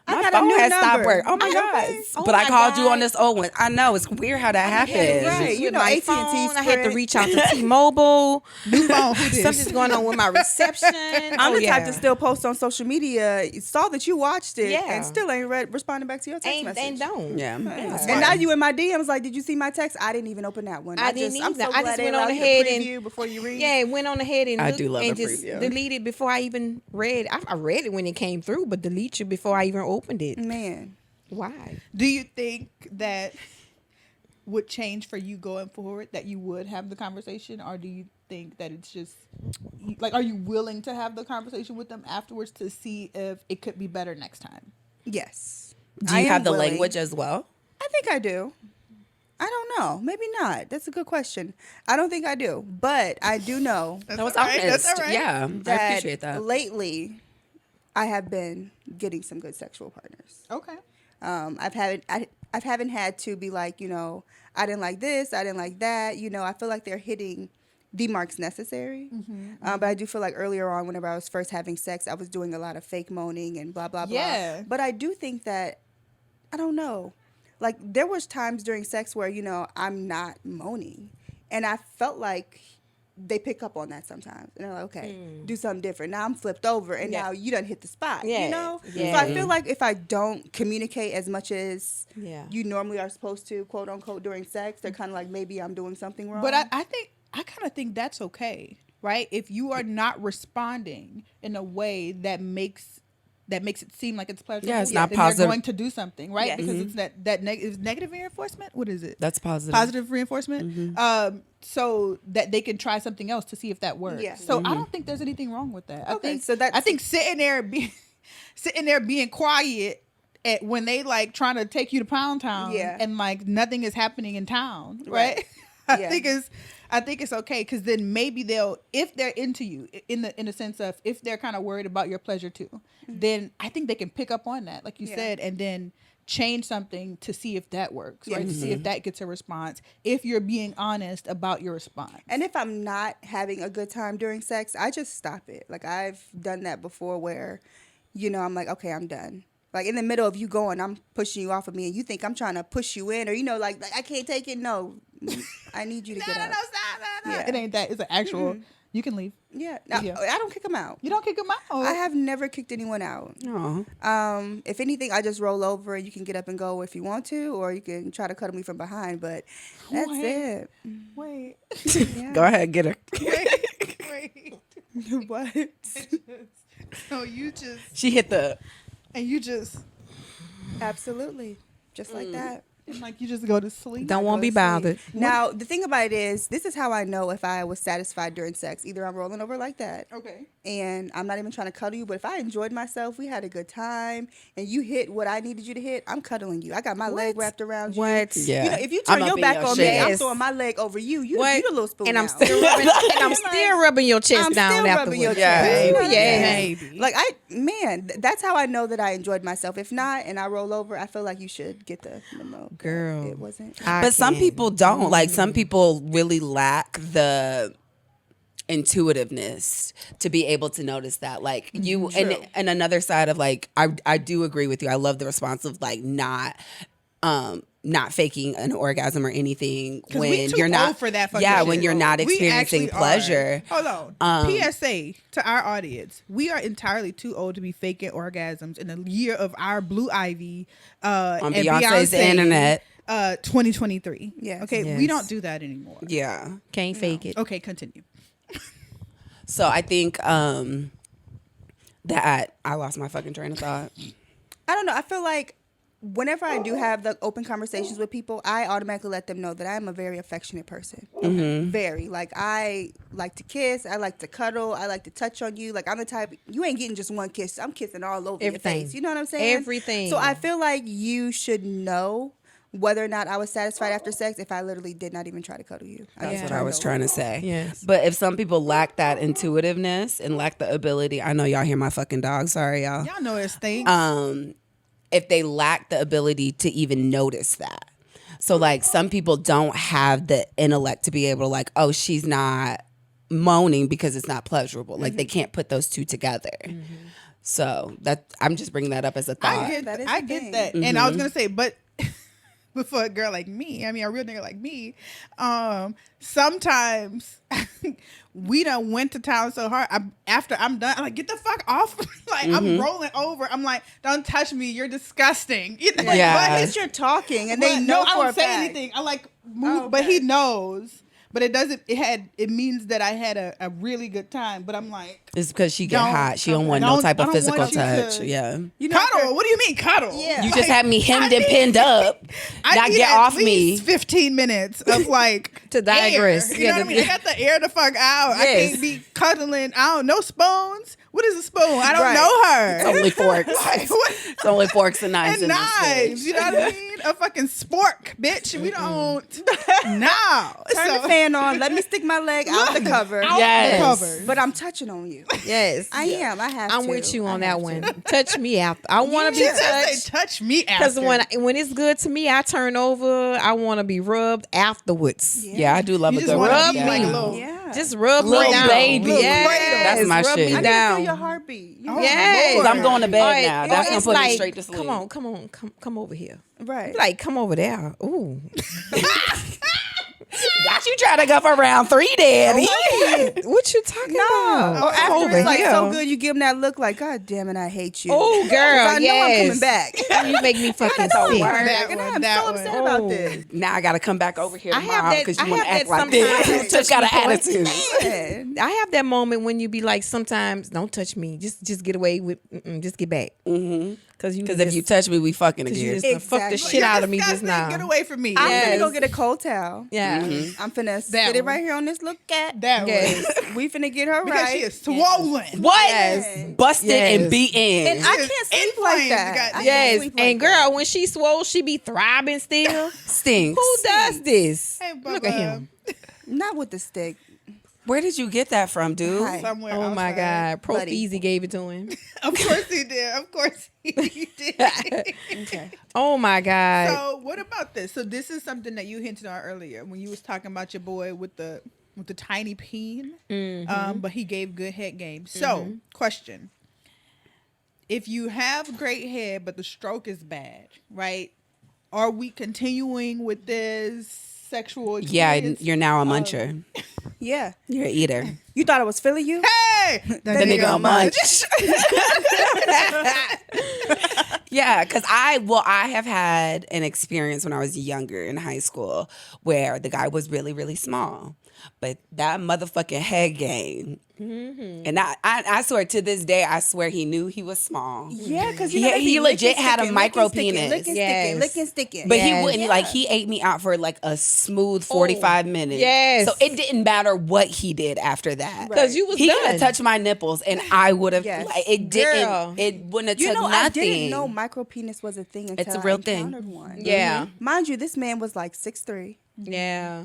My got a phone new has stopped number. working. Oh my god! But I my called you God. on this old one. I know it's weird how that happens. right. You know, my AT&T phone. I had to Sprint. reach out to T-Mobile. New phone. Who this? Something's going on with my reception. I'm the type to still post on social media. Saw that you watched it Yeah. and still ain't responding back to your text message. and don't. Yeah. And now you in my DMs like, did you see my text? I didn't even open that one. I didn't I'm either. so I glad just they went allow on you to ahead and- preview before you read. Yeah, went on ahead and I looked do love and a just preview. deleted before I even read. I read it when it came through, but delete you before I even opened it. Man. Why? Do you think that would change for you going forward, that you would have the conversation, or do you think that it's just like, are you willing to have the conversation with them afterwards to see if it could be better next time? Yes. Do I you am have the willing. language as well? I think I do. I don't know. Maybe not. That's a good question. I don't think I do. But I do know That was all right. honest. That's all right. Yeah, I that appreciate that. lately I have been getting some good sexual partners. Okay. I haven't had to be like, I didn't like this, I didn't like that. I feel like they're hitting the marks necessary. But I do feel like earlier on, whenever I was first having sex, I was doing a lot of fake moaning and blah, blah, blah. Yeah. But I do think that, I don't know, like there was times during sex where, I'm not moaning. And I felt like they pick up on that sometimes. And they're like, okay, do something different. Now I'm flipped over and now you done hit the spot, Yeah. So I feel like if I don't communicate as much as Yeah. you normally are supposed to, quote unquote, during sex, they're kind of like, maybe I'm doing something wrong. But I kind of think that's okay, right? If you are not responding in a way that makes it seem like it's pleasurable, Yeah, it's not then positive. They're going to do something, right? Yes. Because it's is negative reinforcement. What is it? That's positive. Positive reinforcement. So that they can try something else to see if that works. Yeah. So I don't think there's anything wrong with that. Okay, so that's- I think sitting there being quiet when they like trying to take you to Pound Town, Yeah. and like nothing is happening in town, right? Yeah. I think it's okay, because then maybe they'll, if they're into you in the sense of, if they're kind of worried about your pleasure too, then I think they can pick up on that, like you said, and then change something to see if that works, right? To see if that gets a response, if you're being honest about your response. And if I'm not having a good time during sex, I just stop it. Like, I've done that before where, I'm like, okay, I'm done. Like, in the middle of you going, I'm pushing you off of me, and you think I'm trying to push you in, or, like I can't take it. No, I need you to get out. Stop. Yeah. It ain't that. It's an actual, you can leave. Yeah. No, Yeah. I don't kick them out. You don't kick them out. I have never kicked anyone out. Oh. If anything, I just roll over and you can get up and go if you want to, or you can try to cuddle me from behind, but that's it. Wait. Yeah. Go ahead, get her. Wait. What? So you just, She hit the. and you just, Absolutely. Just like that. and like you just go to sleep. Don't want to be bothered. Now, the thing about it is, this is how I know if I was satisfied during sex. Either I'm rolling over like that, Okay. and I'm not even trying to cuddle you, but if I enjoyed myself, we had a good time, and you hit what I needed you to hit, I'm cuddling you. I got my leg wrapped around you. What? Yeah. If you I'm turn up your in back your on me, shit. I'm Yes. throwing my leg over you. You What? the little spoon And I'm now. still rubbing, and I'm still rubbing your chest I'm down still afterwards. rubbing your Yeah. chest. You know what I'm Yeah. saying? Maybe. Like, that's how I know that I enjoyed myself. If not, and I roll over, I feel like you should get the memo. Girl. It wasn't. But some people don't. Like, some people really lack the intuitiveness to be able to notice that. Like, you, and another side of, like, I do agree with you. I love the response of, like, not faking an orgasm or anything when we too you're not old for that fucking when shit. you're not We experiencing actually pleasure. are. Hold on. PSA to our audience: we are entirely too old to be faking orgasms in the year of our Blue Ivy On and Beyonce's Beyonce, internet. 2023. Yes. Okay, Yes. we don't do that anymore. Yeah. Can't fake it. Okay, continue. So I think that I lost my fucking train of thought. I don't know. I feel like whenever I do have the open conversations with people, I automatically let them know that I am a very affectionate person. Very. Like, I like to kiss. I like to cuddle. I like to touch on you. Like, I'm the type, you ain't getting just one kiss. I'm kissing all over Everything. your face. You know what I'm saying? Everything. So I feel like you should know whether or not I was satisfied after sex if I literally did not even try to cuddle you. That's what I was trying to say. Yes. But if some people lack that intuitiveness and lack the ability, I know y'all hear my fucking dog. Sorry, y'all. Y'all know it's things. If they lack the ability to even notice that. So, like, some people don't have the intellect to be able to, like, oh, she's not moaning because it's not pleasurable. Like, they can't put those two together. So that I'm just bringing that up as a thought. I get That is I the get thing. that. And I was gonna say, but for a girl like me, I mean a real nigga like me, sometimes we done went to town so hard. After I'm done, I'm like, get the fuck off. Like, I'm rolling over. I'm like, don't touch me. You're disgusting. You know? Yeah. But at least you're talking and they know I for a don't say fact. anything. I like move, Oh, but he okay. knows. But it doesn't. It means that I had a really good time. But I'm like, It's because she get Don't- hot. She don't want no don't- type I of don't physical want you to- touch. Yeah. You know, cuddle. What do you mean cuddle? Yeah. You just had me hemmed and pinned up. I Now need get at off me. least 15 minutes of like To digress. air. You know what I mean? I got the air the fuck out. I Yes. can't be cuddling. I don't know spoons. What is a spoon? I don't Right. know her. It's only forks. Like, what? It's only forks and knives. And in this knives. bitch. You know what I mean? A fucking spork, bitch. We don't. No. turn the fan on. Let me stick my leg out the cover. Out Yes. the covers. But I'm touching on you. Yes. I am. I have to. I'm with you on I that have one. to. Touch me after. I want to She be just touched. say, touch me Because after. when it's good to me, I turn over. I want to be rubbed afterwards. Yeah, I do love You a just good wanna rub be down. like a little- Yeah. Just rub Little me down. baby. Yes, That's my rub shit. me I down. need to feel your heartbeat. You know? Yes. Lord. I'm going to bed All right, now. or That's gonna it's put me like, straight to sleep. come over here. Right. Like, come over there. Ooh. Got you trying to go for round 3, daddy. What you talking about? Or after Over it's like here. so good, you give them that look like, God damn it, I hate you. Oh, 'Cause girl, I know yes. I'm coming back. You make me fucking So sick. That and one, I'm that so one. upset about Oh. this. Now I got to come back over here I have tomorrow that- because I you want to have act that like this. sometimes. Just got an Touch me, attitude. Man. I have that moment when you be like, sometimes don't touch me. Just get away with. Just get back. Because Because if you touch me, we fucking you again. just done fucked the Exactly. shit out of me just Disgusting. now. Get away from me. I'm Yes. finna go get a cold towel. Yeah. I'm finna That sit it one. right here on this little cat. That Yes. one. We finna get her Because right. she is swollen. What? Yes. Busted Yes. and beaten. And I can't sleep like Inflamed, that. goddamn. I can't Yes, sleep like and that. girl, when she swole, she be throbbing still. Stinks. Who does this? Hey, Look at Bubba. him. Not with the stick. Where did you get that from, dude? Hi. Somewhere Oh my outside. God. Pro Buddy. Feezy gave it to him. Of course he did. Of course he did. Okay. Oh my God. So what about this? So this is something that you hinted on earlier when you was talking about your boy with the tiny peen, but he gave good head game. So question: if you have great head but the stroke is bad, right? Are we continuing with this sexual experience? Yeah, you're now a muncher. Yeah. You're an eater. You thought I was feeling you? Hey, The nigga a munch. Yeah, because I have had an experience when I was younger in high school where the guy was really, really small. But that motherfucking head game. And I swear to this day, I swear he knew he was small. Yeah, because He legit had a micro penis. Licking, sticking. But he Yes. wouldn't, like, he ate me out for like a smooth 45 minutes. yes. So it didn't matter what he did after that. Because you was He could done. have touched my nipples and I would have, Yes. like, it Girl. didn't, it wouldn't have You took know, nothing. I didn't know micro penis was a thing until It's a real I thing. encountered one. Yeah. Mind you, this man was like 6'3", Yeah.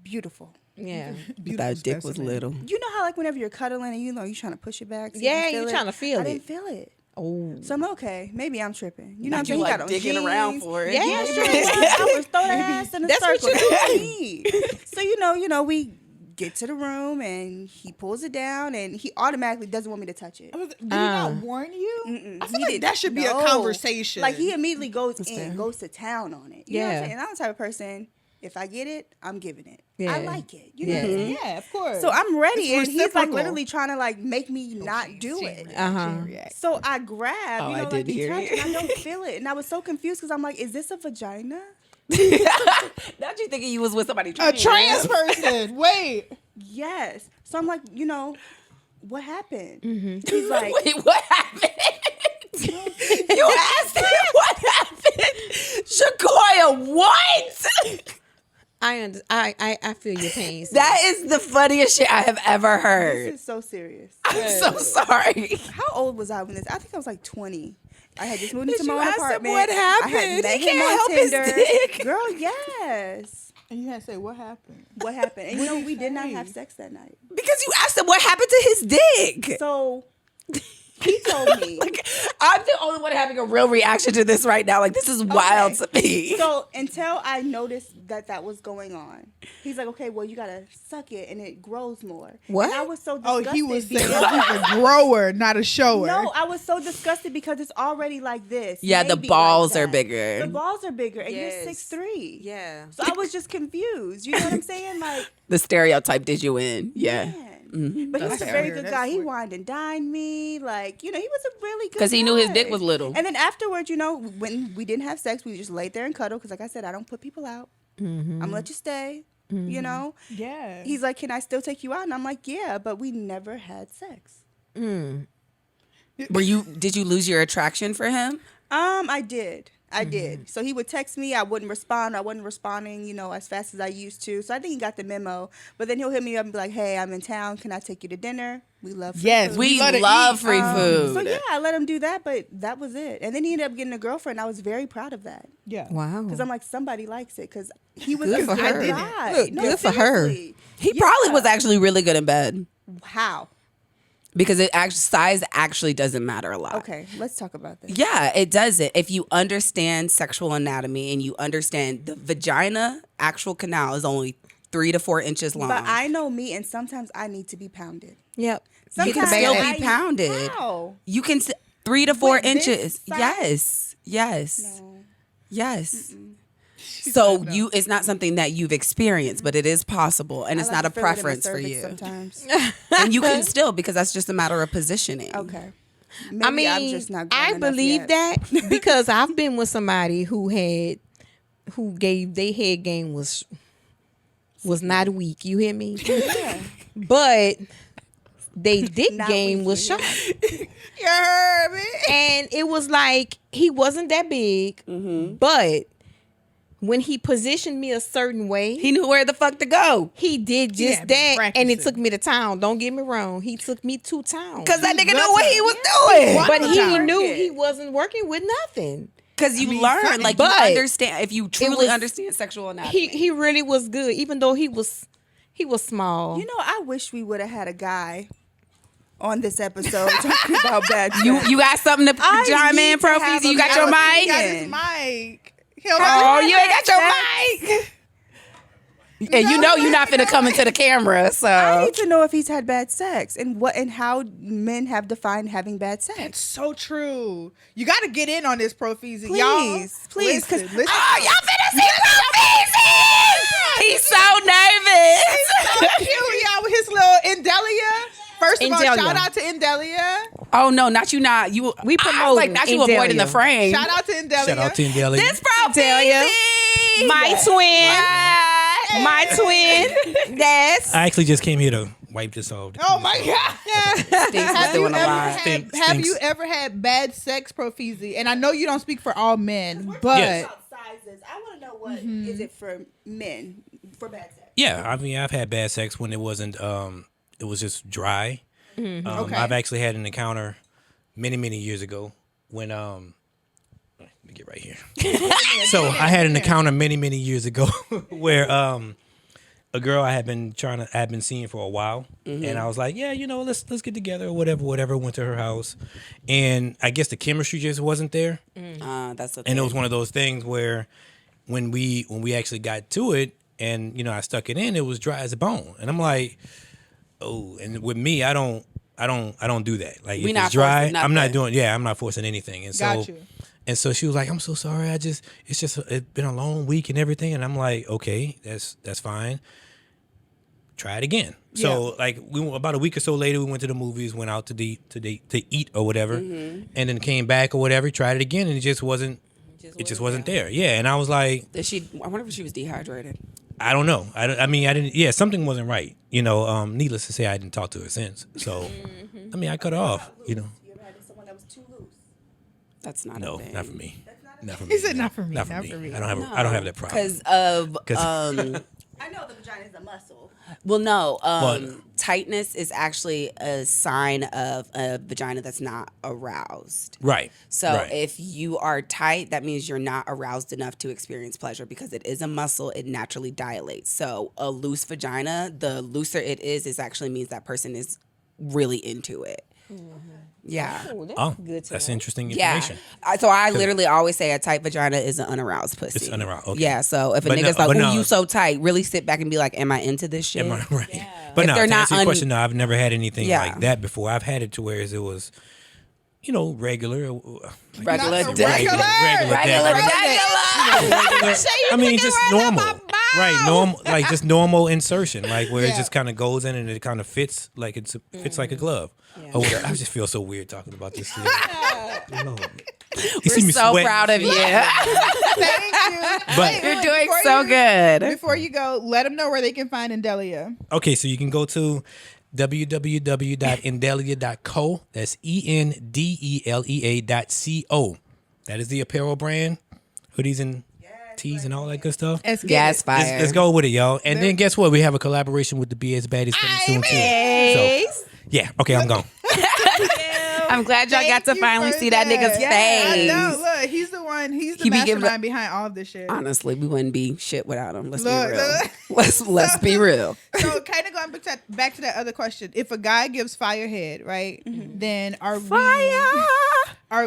beautiful. Yeah. That dick was little. You know how like whenever you're cuddling and you know you're trying to push it back? So Yeah, you you're feel trying to feel I it. didn't feel it. Oh. So I'm okay. Maybe I'm tripping. You know Not what I'm saying? you, He like, got on digging around jeans. for it. Yeah, Yeah, sure. I was throwing the ass in a That's what circle. you That's what I need. So you know, we get to the room and he pulls it down and he automatically doesn't want me to touch it. Did he not warn you? I feel He like did- that should be a no. conversation. Like he immediately goes fair. goes to town on it. You know what Yeah. I'm saying? And I'm the type of person, if I get it, I'm giving it. Yeah. I like it. You know what I'm Yeah. saying? yeah, of course. So I'm ready, It's and he's like reciprocal. literally trying to like make me not do it. So I grab, Oh, you I know, did like hear touch, you. and I don't feel it, and I was so confused because I'm like, is this a vagina? Not you thinking you was with somebody a trans person. Wait. Yes. So I'm like, you know, what happened? He's like, Wait, what happened? You asked him what happened. Shakoya, what? I feel your pain. sis. That is the funniest shit I have ever heard. this is so serious. I'm so sorry. How old was I when this? I think I was like 20. I had just moved Did into my you own ask him apartment. what I happened? had met He him can't on help his Tinder. dick. Girl, yes. And you had to say what happened. What happened? And you know, did we he did not say? have sex that night. Because you asked him what happened to his dick. So he told me. Like, I'm the only one having a real reaction to this right now. Like, this is wild to me. So until I noticed that was going on, he's like, okay, well, you gotta suck it and it grows more. What? And I was so Oh, disgusted. he was saying because- he's a grower, not a shower. No, I was so disgusted because it's already like this. Yeah, the maybe balls like are that. bigger. The balls are bigger, and Yes. you're 6'3". Yeah. So I was just confused. You know what I'm saying? Like, The stereotype did you in. Yeah. man. But he was a That's very fair. good That's guy. He what- wined and dined me. Like, you know, he was a really good 'Cause he knew his guy. dick was little. And then afterwards, you know, when we didn't have sex, we just laid there and cuddled. Because like I said, I don't put people out. I'm going to let you stay. You know? Yeah. He's like, can I still take you out? And I'm like, yeah, but we never had sex. Did you lose your attraction for him? I did. I did. So he would text me. I wouldn't respond. I wasn't responding, you know, as fast as I used to. So I think he got the memo. But then he'll hit me up and be like, hey, I'm in town. Can I take you to dinner? We love free Yes, food. We love to love eat. free food. So yeah, I let him do that, but that was it. And then he ended up getting a girlfriend. I was very proud of that. Yeah. Wow. Because I'm like, somebody likes it. Because he was Good a for good her. guy. Look, No, good for her. seriously. He probably was actually really good in bed How? because size actually doesn't matter a lot. Okay, let's talk about this. Yeah, it doesn't. If you understand sexual anatomy and you understand the vagina, actual canal is only 3 to 4 inches long. But I know me, and sometimes I need to be pounded. Yep. You can Sometimes still I- be pounded. How? You can 3 to 4 With this inches. size? Yes. No. Yes. So it's not something that you've experienced, but it is possible, and it's I like not a to feel it in my preference for cervix you. Sometimes. And you can still, because that's just a matter of positioning. Okay. I Maybe mean, I'm just not grown I enough believe yet. that because I've been with somebody who gave their head game was not weak. You hear me? Yeah. But they dick Not game weak, was you sharp. You heard me. And it was like he wasn't that big, but when he positioned me a certain way, He knew where the fuck to go. he did just had been that, and it practicing. took me to town. Don't get me wrong, he took me to town. Because that nigga got knew what to- he was doing. Wow. But he Time. knew Work it. he wasn't working with nothing. Because you mean, learn, something- like you but understand, if you truly was- understand sexual anatomy. He really was good, even though he was He was small. You know, I wish we would have had a guy on this episode talking about bad sex. You got something to chime in, to have Profeezy? You got a your man. He got mic? his mic. Oh, you ain't got your mic. And you know you're not finna come into the camera, I so. need to know if he's had bad sex and what and how men have defined having bad sex. It's so true. You got to get in on this, Profeezy. Please, Y'all, please, 'cause listen. Oh, y'all finna see Profeezy! He's so nervous. So cute, y'all, with his little Indelia. First of all, Indelia. shout out to Indelia. Oh no, not you! Not you. We I was promoting like, not you Indelia. avoiding the frame. Shout out to Indelia. Shout out to Indelia. This Profeezy. My twin. My twin. Yes. I actually just came here to wipe this off. Oh my God. Stinks is Have you, doing a ever lot. had, Stinks. have you ever had bad sex, Profeezy? And I know you don't speak for all men, but Yes. Sizes. I want to know what is it for men for bad sex. Yeah, I mean, I've had bad sex when it wasn't. It was just dry. Okay. I've actually had an encounter many years ago when let me get right here. So I had an encounter many years ago where a girl I had been seeing for a while, and I was like, yeah, you know, let's get together or whatever. Went to her house, and I guess the chemistry just wasn't there, That's the and it was one of those things where when we actually got to it, and you know, I stuck it in, it was dry as a bone, and I'm like, oh, and with me, I don't do that. Like We if not it's dry, forcing I'm not nothing. doing. Yeah, I'm not forcing anything. And got so, you. and so she was like, I'm so sorry. It's been a long week and everything. And I'm like, okay, that's fine. Try it again. So like about a week or so later, we went to the movies, went out to eat or whatever, and then came back or whatever. Tried it again, and it just wasn't there. Yeah, and I was like, I wonder if she was dehydrated. I don't know. I mean, I didn't. Yeah, something wasn't right. You know, needless to say, I didn't talk to her since. So, I mean, I cut her off. You know, You ever had someone that was too loose? That's not no, a thing. not for me. Not for me. He said not for me. Not for me. I don't have that problem. Because of I know the vagina is a muscle. well, no, What? tightness is actually a sign of a vagina that's not aroused. Right. So right. if you are tight, that means you're not aroused enough to experience pleasure because it is a muscle. It naturally dilates. So a loose vagina, the looser it is actually means that person is really into it. Yeah. Oh, that's interesting Yeah. information. So I literally always say a tight vagina is an unaroused pussy. It's unaroused, okay. Yeah. So if a But nigga's no- like, but "Ooh, no. you so tight," really sit back and be like, "Am I into this shit?" Am I right? But If no, they're to not answer your question, no, I've never had anything Yeah. like that before. I've had it to where it was, you know, regular. Regular Not so dick. regular. Regular dick. I mean, just normal. Right, normal, like just normal insertion, like where it just kind of goes in and it kind of fits, like fits like a glove. Oh, I just feel so weird talking about this. Lord. You see We're me so sweating. proud of you. Thank you. But You're doing Before so you- good. Before you go, let them know where they can find Indelia. okay, so you can go to www.endelia.co. That's ENDELEA.co. That is the apparel brand, hoodies and tees and all that good stuff. Let's get Gas it. fire. Let's go with it, y'all. And then guess what? We have a collaboration with the BS Baddies coming soon too. So yeah, okay, I'm gone. I'm glad y'all got to Thank you finally for see that nigga's I face. know. Look, he's the one. He's the He be giving mastermind behind all of this shit. Honestly, we wouldn't be shit without him. Let's Look, be real. look. Let's be real. So, kind of going back to that other question. If a guy gives firehead, right? Then are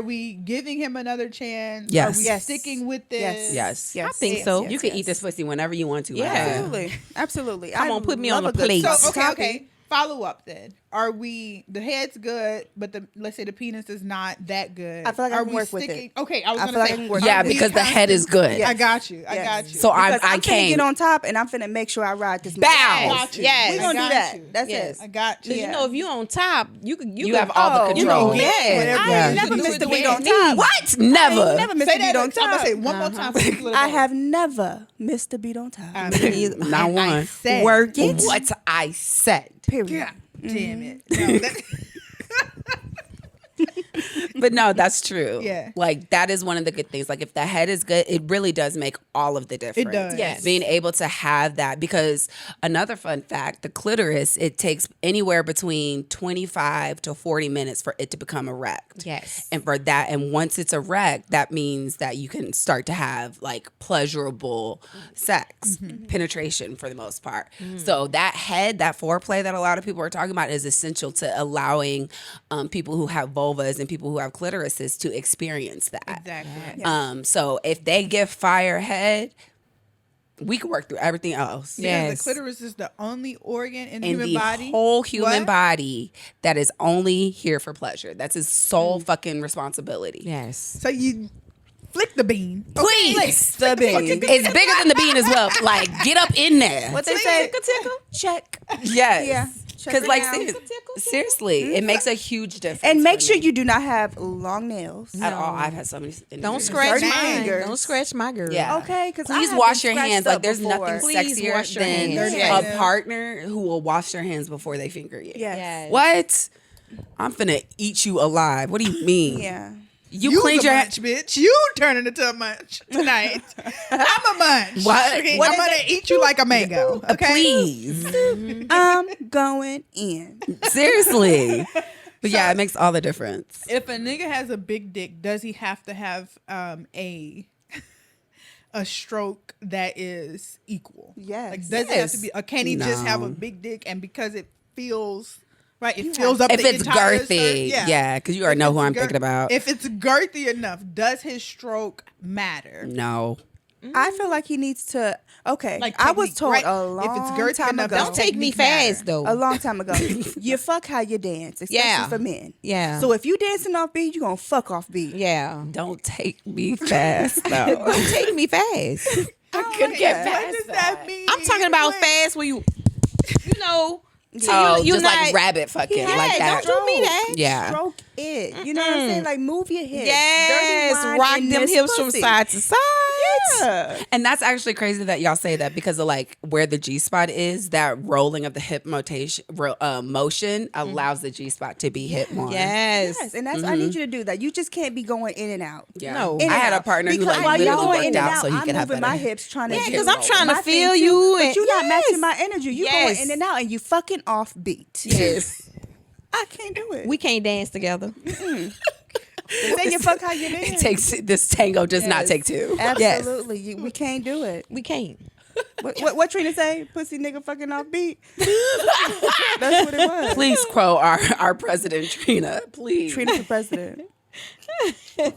we giving him another chance? Yes. Are we Yes. sticking with this? Yes. I think so. You can eat this pussy whenever you want to. Yeah. Absolutely. Absolutely. Come on, put me on love a good plate. sauce. So okay, Copy. okay. Follow up then. Are we the head's good, but let's say the penis is not that good? I feel like I Are can we work with it. sticking? Okay, I was I gonna feel like say I can work Yeah, with it. because the head is good. I got you. I Yes. got you. So Because I I'm finna get can't. on top and I'm finna make sure I ride this. Bow. man. got you. Yes. We I gonna do got that. you. That's Yes. it. I got you. Because you know, if you on top, you You have all the you control. know, yeah. Whatever. I Yeah. ain't never You missed do a it beat the on way top. What? I ain't Never. never missed Say a beat that. on I'm gonna top. say one more time. For these little I girls. have never missed a beat on top. Not And I one. said, Work it. What I said. Period. God damn it. No, But no, that's true. Yeah. Like that is one of the good things. Like if the head is good, it really does make all of the difference. It does. Yes. Being able to have that, because another fun fact, the clitoris, it takes anywhere between 25 to 40 minutes for it to become erect. Yes. And for that, and once it's erect, that means that you can start to have like pleasurable sex, penetration for the most part. So that head, that foreplay that a lot of people are talking about is essential to allowing people who have vulvas and people who have clitorises to experience that. Exactly. So if they give fire head, we can work through everything else. Yeah. Because the clitoris is the only organ in the In human the body. whole human What? body that is only here for pleasure. That's his sole fucking responsibility. Yes. So you flick the bean. Please. The bean. It's bigger than the bean as well. Like, get up in there. What they say? Check. Yes. Yeah. Because, Check like, it out. seriously, it makes a huge difference. And make for sure me. you do not have long nails. At all. I've had so many. Don't scratch Dirty mine. fingers. Don't scratch my girl. Yeah. Okay, because Please wash your hands. Like, there's nothing Please sexier wash your than hands. Yes. a partner who will wash their hands before they finger you. Yes. Yes. What? I'm finna eat you alive. What do you mean? Yeah. You cleaned your munch, bitch. You turning into a munch tonight. I'm a munch. What? Okay? What I'm gonna eat you like a mango. Okay. Please. I'm going in. Seriously. But yeah, it makes all the difference. If a nigga has a big dick, does he have to have a stroke that is equal? Yes. Like, does it have to be? Or can he just have a No. big dick and because it feels right, it fills up If the it's entire girthy, yeah, because you already know who I'm thinking about. If it's girthy enough, does his stroke matter? No. I feel like he needs to. Okay, Like I was technique, told right? a If it's long girthy time enough, ago. Don't take me technique matter. fast though. A long time ago, you fuck how you dance, especially Yeah. for men. Yeah. So if you dancing off beat, you gonna fuck off beat. Yeah. Don't take me fast, though. Don't take me fast. I couldn't get yeah. What past does that. that mean? I'm talking about Wait. fast when you know. till Oh, you just not, like rabbit fucking. Yeah, like that. don't do me that. Yeah. Stroke it. You know what I'm saying? Like move your hips. Yes, Dirty wine rock in them this hips from pussy. side to side. Yeah. And that's actually crazy that y'all say that because of like where the G spot is, that rolling of the hip motion allows the G spot to be hit more. Yes. Yes, and that's I need you to do that. You just can't be going in and out. Yeah. No. In I and had a out. partner who Because like while you're literally going worked in and out so he I'm could have moving better. my hips trying to Yeah, get 'cause I'm roll. trying to My feel thing you too, and- but you're not yes. matching my energy. You Yes. going in and out and you fucking off beat. Yes. I can't do it. We can't dance together. Say you fuck how you dance. It takes this tango does not Yes. take two. Absolutely. We can't do it. We can't. What Trina say? Pussy nigga fucking off beat. That's what it was. Please quote our president Trina. Please. Trina for president.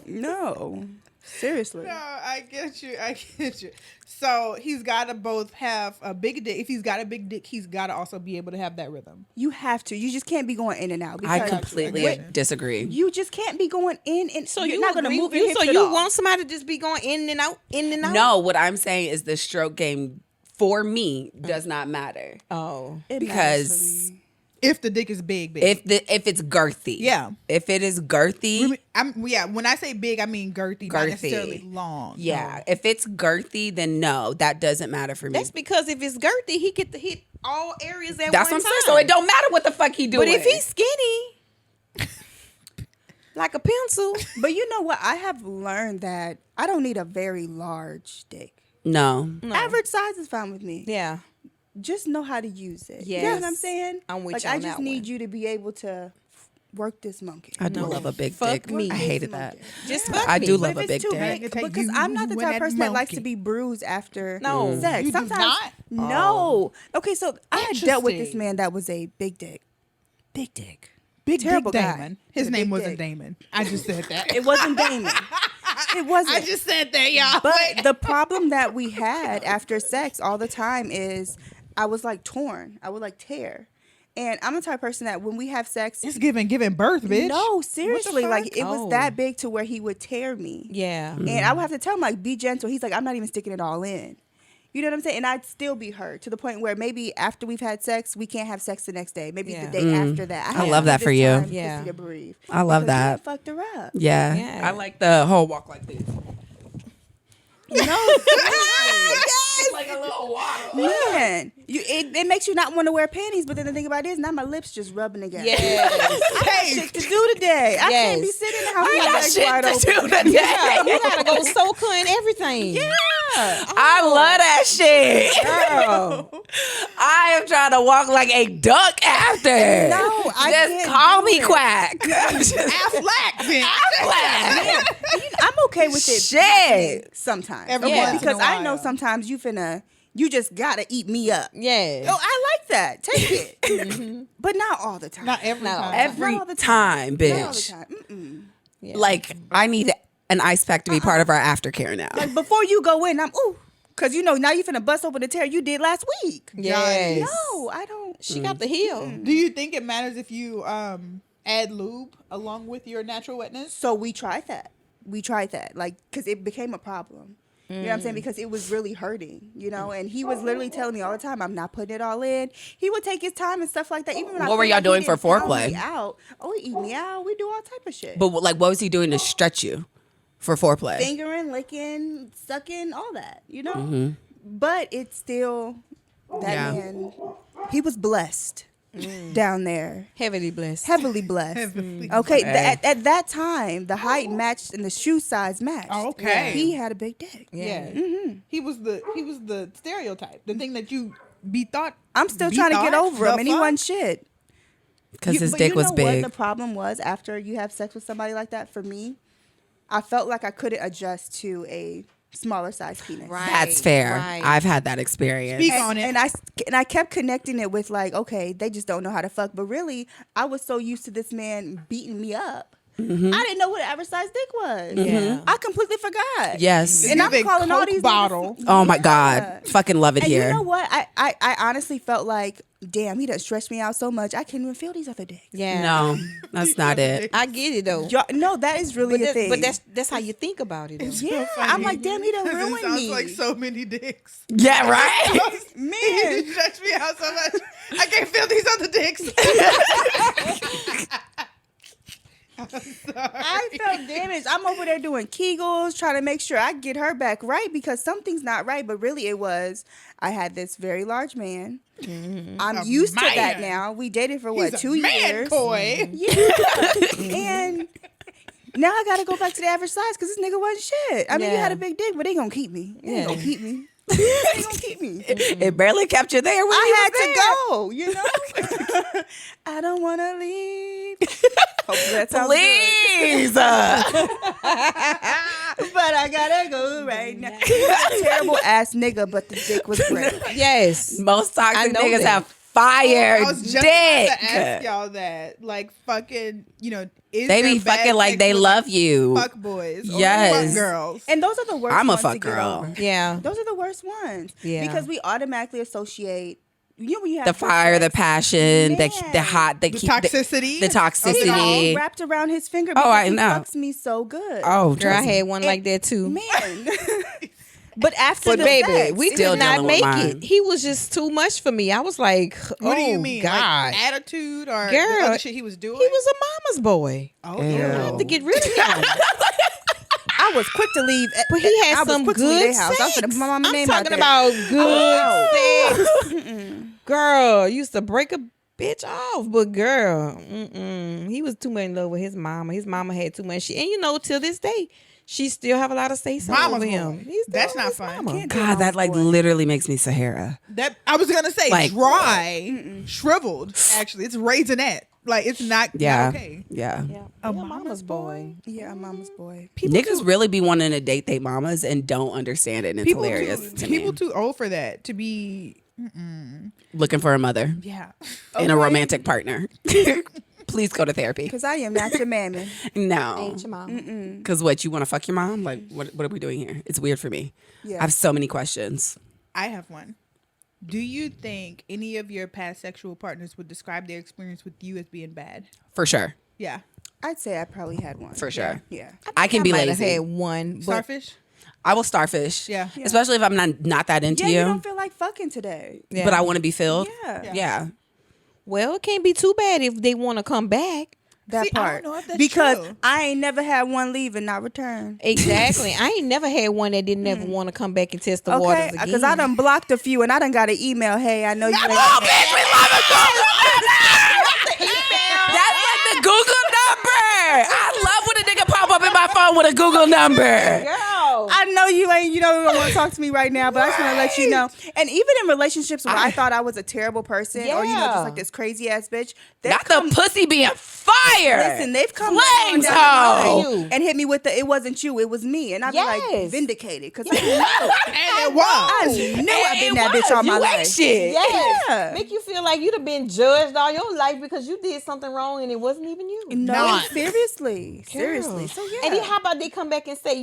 No. Seriously. No, I get you. I get you. So he's got to both have a big dick. If he's got a big dick, he's got to also be able to have that rhythm. You have to. You just can't be going in and out. I because completely disagree. You just can't be going in and So you're you not going to agree move with your you? hips So at you all. want somebody to just be going in and out, in and out? No, what I'm saying is the stroke game for me does not matter. Oh. It matters because for me. If the dick is big. if it's girthy. Yeah. If it is girthy, When I say big, I mean girthy, not Girthy. necessarily long. yeah. If it's girthy, then no, that doesn't matter for me. That's because if it's girthy, he get to hit all areas at That's one what I'm time. saying. So it don't matter what the fuck he doing. But if he's skinny, like a pencil, But you know what? I have learned that I don't need a very large dick. no. Average size is fine with me. yeah. Just know how to use it. You know Yes. what I'm saying? I'm with like, you I on just that need one. you to be able to work this monkey. I do No. love a big Fuck dick. me. I hated that. Just fuck I me. do But love if a it's big too dick. big, Take because you I'm not the and type of that person that likes to monkey. be bruised after No. sex. You do Sometimes not? no. Okay, so I had dealt with this Interesting. man that was a big dick. Big dick. Big Terrible Dick guy. Damon. His With a name big wasn't dick. Damon. I just said that. It wasn't Damon. It wasn't. I just said that, y'all. But the problem that we had after sex all the time is I was like torn. I would like tear. And I'm the type of person that when we have sex, It's giving birth, bitch. no, seriously, like fuck? it was Oh. that big to where he would tear me. Yeah. And I would have to tell him like, be gentle. He's like, I'm not even sticking it all in. You know what I'm saying? And I'd still be hurt to the point where maybe after we've had sex, we can't have sex the next day. Maybe Yeah. the day after that. I had love to that give for this you. time Yeah. pussy to breathe. I love Because you that. had fucked her up. Yeah. Yeah. I like the whole walk like this. No, seriously. Like a little waddle. Man, it makes you not want to wear panties. But then the thing about it is, now my lips just rubbing together. Yes. I got shit to do today. I can't be sitting in the house with my legs wide open. Yeah, you gotta go soak her and everything. Yeah. I love that shit. Girl. I am trying to walk like a duck after. No, I just can't call do me it. Quack. Affleck, then. Affleck. I'm okay with it Shit. happening sometimes. Every Okay, once in because a I know while. sometimes you just gotta eat me up. Yeah. Oh, I like that. Take it. But not all the time. Not every No. time. Every Not all the time, Not all the bitch. time. Mm-mm. Yeah. Like, I need an ice pack to be part of our aftercare now. Like before you go in, because now you finna bust open the tear you did last week. Yes. No, I don't. She got the heel. Do you think it matters if you add lube along with your natural wetness? So we tried that. Like, because it became a problem. You know what I'm saying? Because it was really hurting, and he was literally telling me all the time, I'm not putting it all in. He would take his time and stuff like that. Even when What were y'all doing for foreplay? We eat me out. We do all type of shit. But like, what was he doing to stretch you for foreplay? Fingering, licking, sucking, all that, Mm-hmm. But it's still, that Yeah. man, he was blessed down there. Heavily blessed. Heavily blessed. Okay, at that time, the height matched and the shoe size matched. Oh, okay. He had a big dick. Yeah. He was the stereotype, the thing that you be thought. I'm still trying to get over him, and he wasn't shit. Because his But dick was What big. the problem was after you have sex with somebody like that? For me, I felt like I couldn't adjust to a smaller size penis. Right. That's fair. Right. I've had that experience. Speak on it. And I kept connecting it with like, okay, they just don't know how to fuck. But really, I was so used to this man beating me up. I didn't know what an average size dick was. Yeah. I completely forgot. Yes. And I'm Big calling all Coke these bottle. niggas- Oh my Yeah. God. Fucking love it And here. you know what? I honestly felt like, damn, he done stretched me out so much. I can't even feel these other dicks. Yeah. No, that's not it. I get it though. No, that is really a thing. But that's how you think about it though. yeah. I'm like, damn, he done ruined It sounds me. like so many dicks. Yeah, right? Man. He stretched me out so much. I can't feel these other dicks. I felt damaged. I'm over there doing Kegels, trying to make sure I get her back right because something's not right. But really, it was I had this very large man. I'm A used to that man. now. We dated for He's a 2 man, years? Coy. Yeah. And now I gotta go back to the average size because this nigga wasn't shit. I mean, he Yeah. had a big dick, but they gonna keep me. They Yeah. gonna keep me. They gonna keep me. It barely kept you there when I you had was to there. go, I don't want to leave. Hopefully that sounds good. Please. But I gotta go right now. He was a terrible ass nigga, but the dick was great. Yes. Most I toxic know niggas that. have fire I was just about dick. to ask y'all that. Like, fucking, is They there be bad fucking like sex they with, love you. fuck boys or Yes. fuck girls. And those are the worst I'm a ones fuck to get girl. over. Yeah. Those are the worst ones. Yeah. Because we automatically associate, when you have The fire, the sex, passion, the Man. hot, the toxicity? the it's all toxicity. wrapped around his finger Oh, because I he know. fucks me so good. Oh, Girl, I trust me. had one like that too. Man. But after But the baby, sex, we it Still did was- not dealing with make mine. it. He was just too much for me. I was like, What do you oh, mean? God. Like attitude or the Girl, other shit he was doing? He was a mama's boy. Oh, Ew. I have to get rid of him. I was quick to leave. But he I had was some quick to leave good their house. I was sex. gonna put my mama I'm name out talking there. about good sex. Girl, used to break a bitch off, but girl, he was too much in love with his mama. His mama had too much shit, and till this day, she still have a lot of say so Mama's over boy. him. He's still That's with not his fun. mama. Can't do God, that mama's like boy. literally makes me Sahara. That I was gonna say Like- dry, shriveled. Actually, it's raisinette. Like it's not, Yeah. not okay. Yeah. Yeah, a mama's boy. Yeah, a mama's boy. Niggas really be wanting to date their mamas and don't understand it. And it's People hilarious too, to people me. too old for that to be. Looking for a mother Yeah. and a romantic partner. Please go to therapy. Because I am not your mammy. No. Ain't your mama. Because what, you want to fuck your mom? Like, what are we doing here? It's weird for me. Yeah. I have so many questions. I have one. Do you think any of your past sexual partners would describe their experience with you as being bad? For sure. Yeah. I'd say I probably had one. For sure. Yeah. I can be might have lazy. had one, but Starfish? I will starfish. Yeah. Especially if I'm not that into Yeah, you you. don't feel like fucking today. yeah. But I want to be filled. Yeah. Yeah. Well, it can't be too bad if they want to come back. That See, I part. don't know if that's because true. I ain't never had one leave and not return. Exactly. I ain't never had one that didn't ever want to come back and test the waters Okay, again. because I done blocked a few and I done got an email. Hey, I know you. Oh, bitch, we love a Google. That's like the Google number. I love when a nigga pop up in my phone with a Google number. Girl. I know you ain't, you don't want to talk to me right now, but I just want to let you know. And even in relationships where I thought I was a terrible person, or just like this crazy ass bitch, Not the pussy being fire. Listen, they've come Flames, down hoe. the line and hit me with the "it wasn't you, it was me," and I be like Yes. vindicated because I knew. And it was. I knew I've been that bitch all my You life. ain't shit. Yes. Yeah. Make you feel like you'd have been judged all your life because you did something wrong and it wasn't even you. No, Not. seriously. Girl. So yeah. And then how about they come back and say,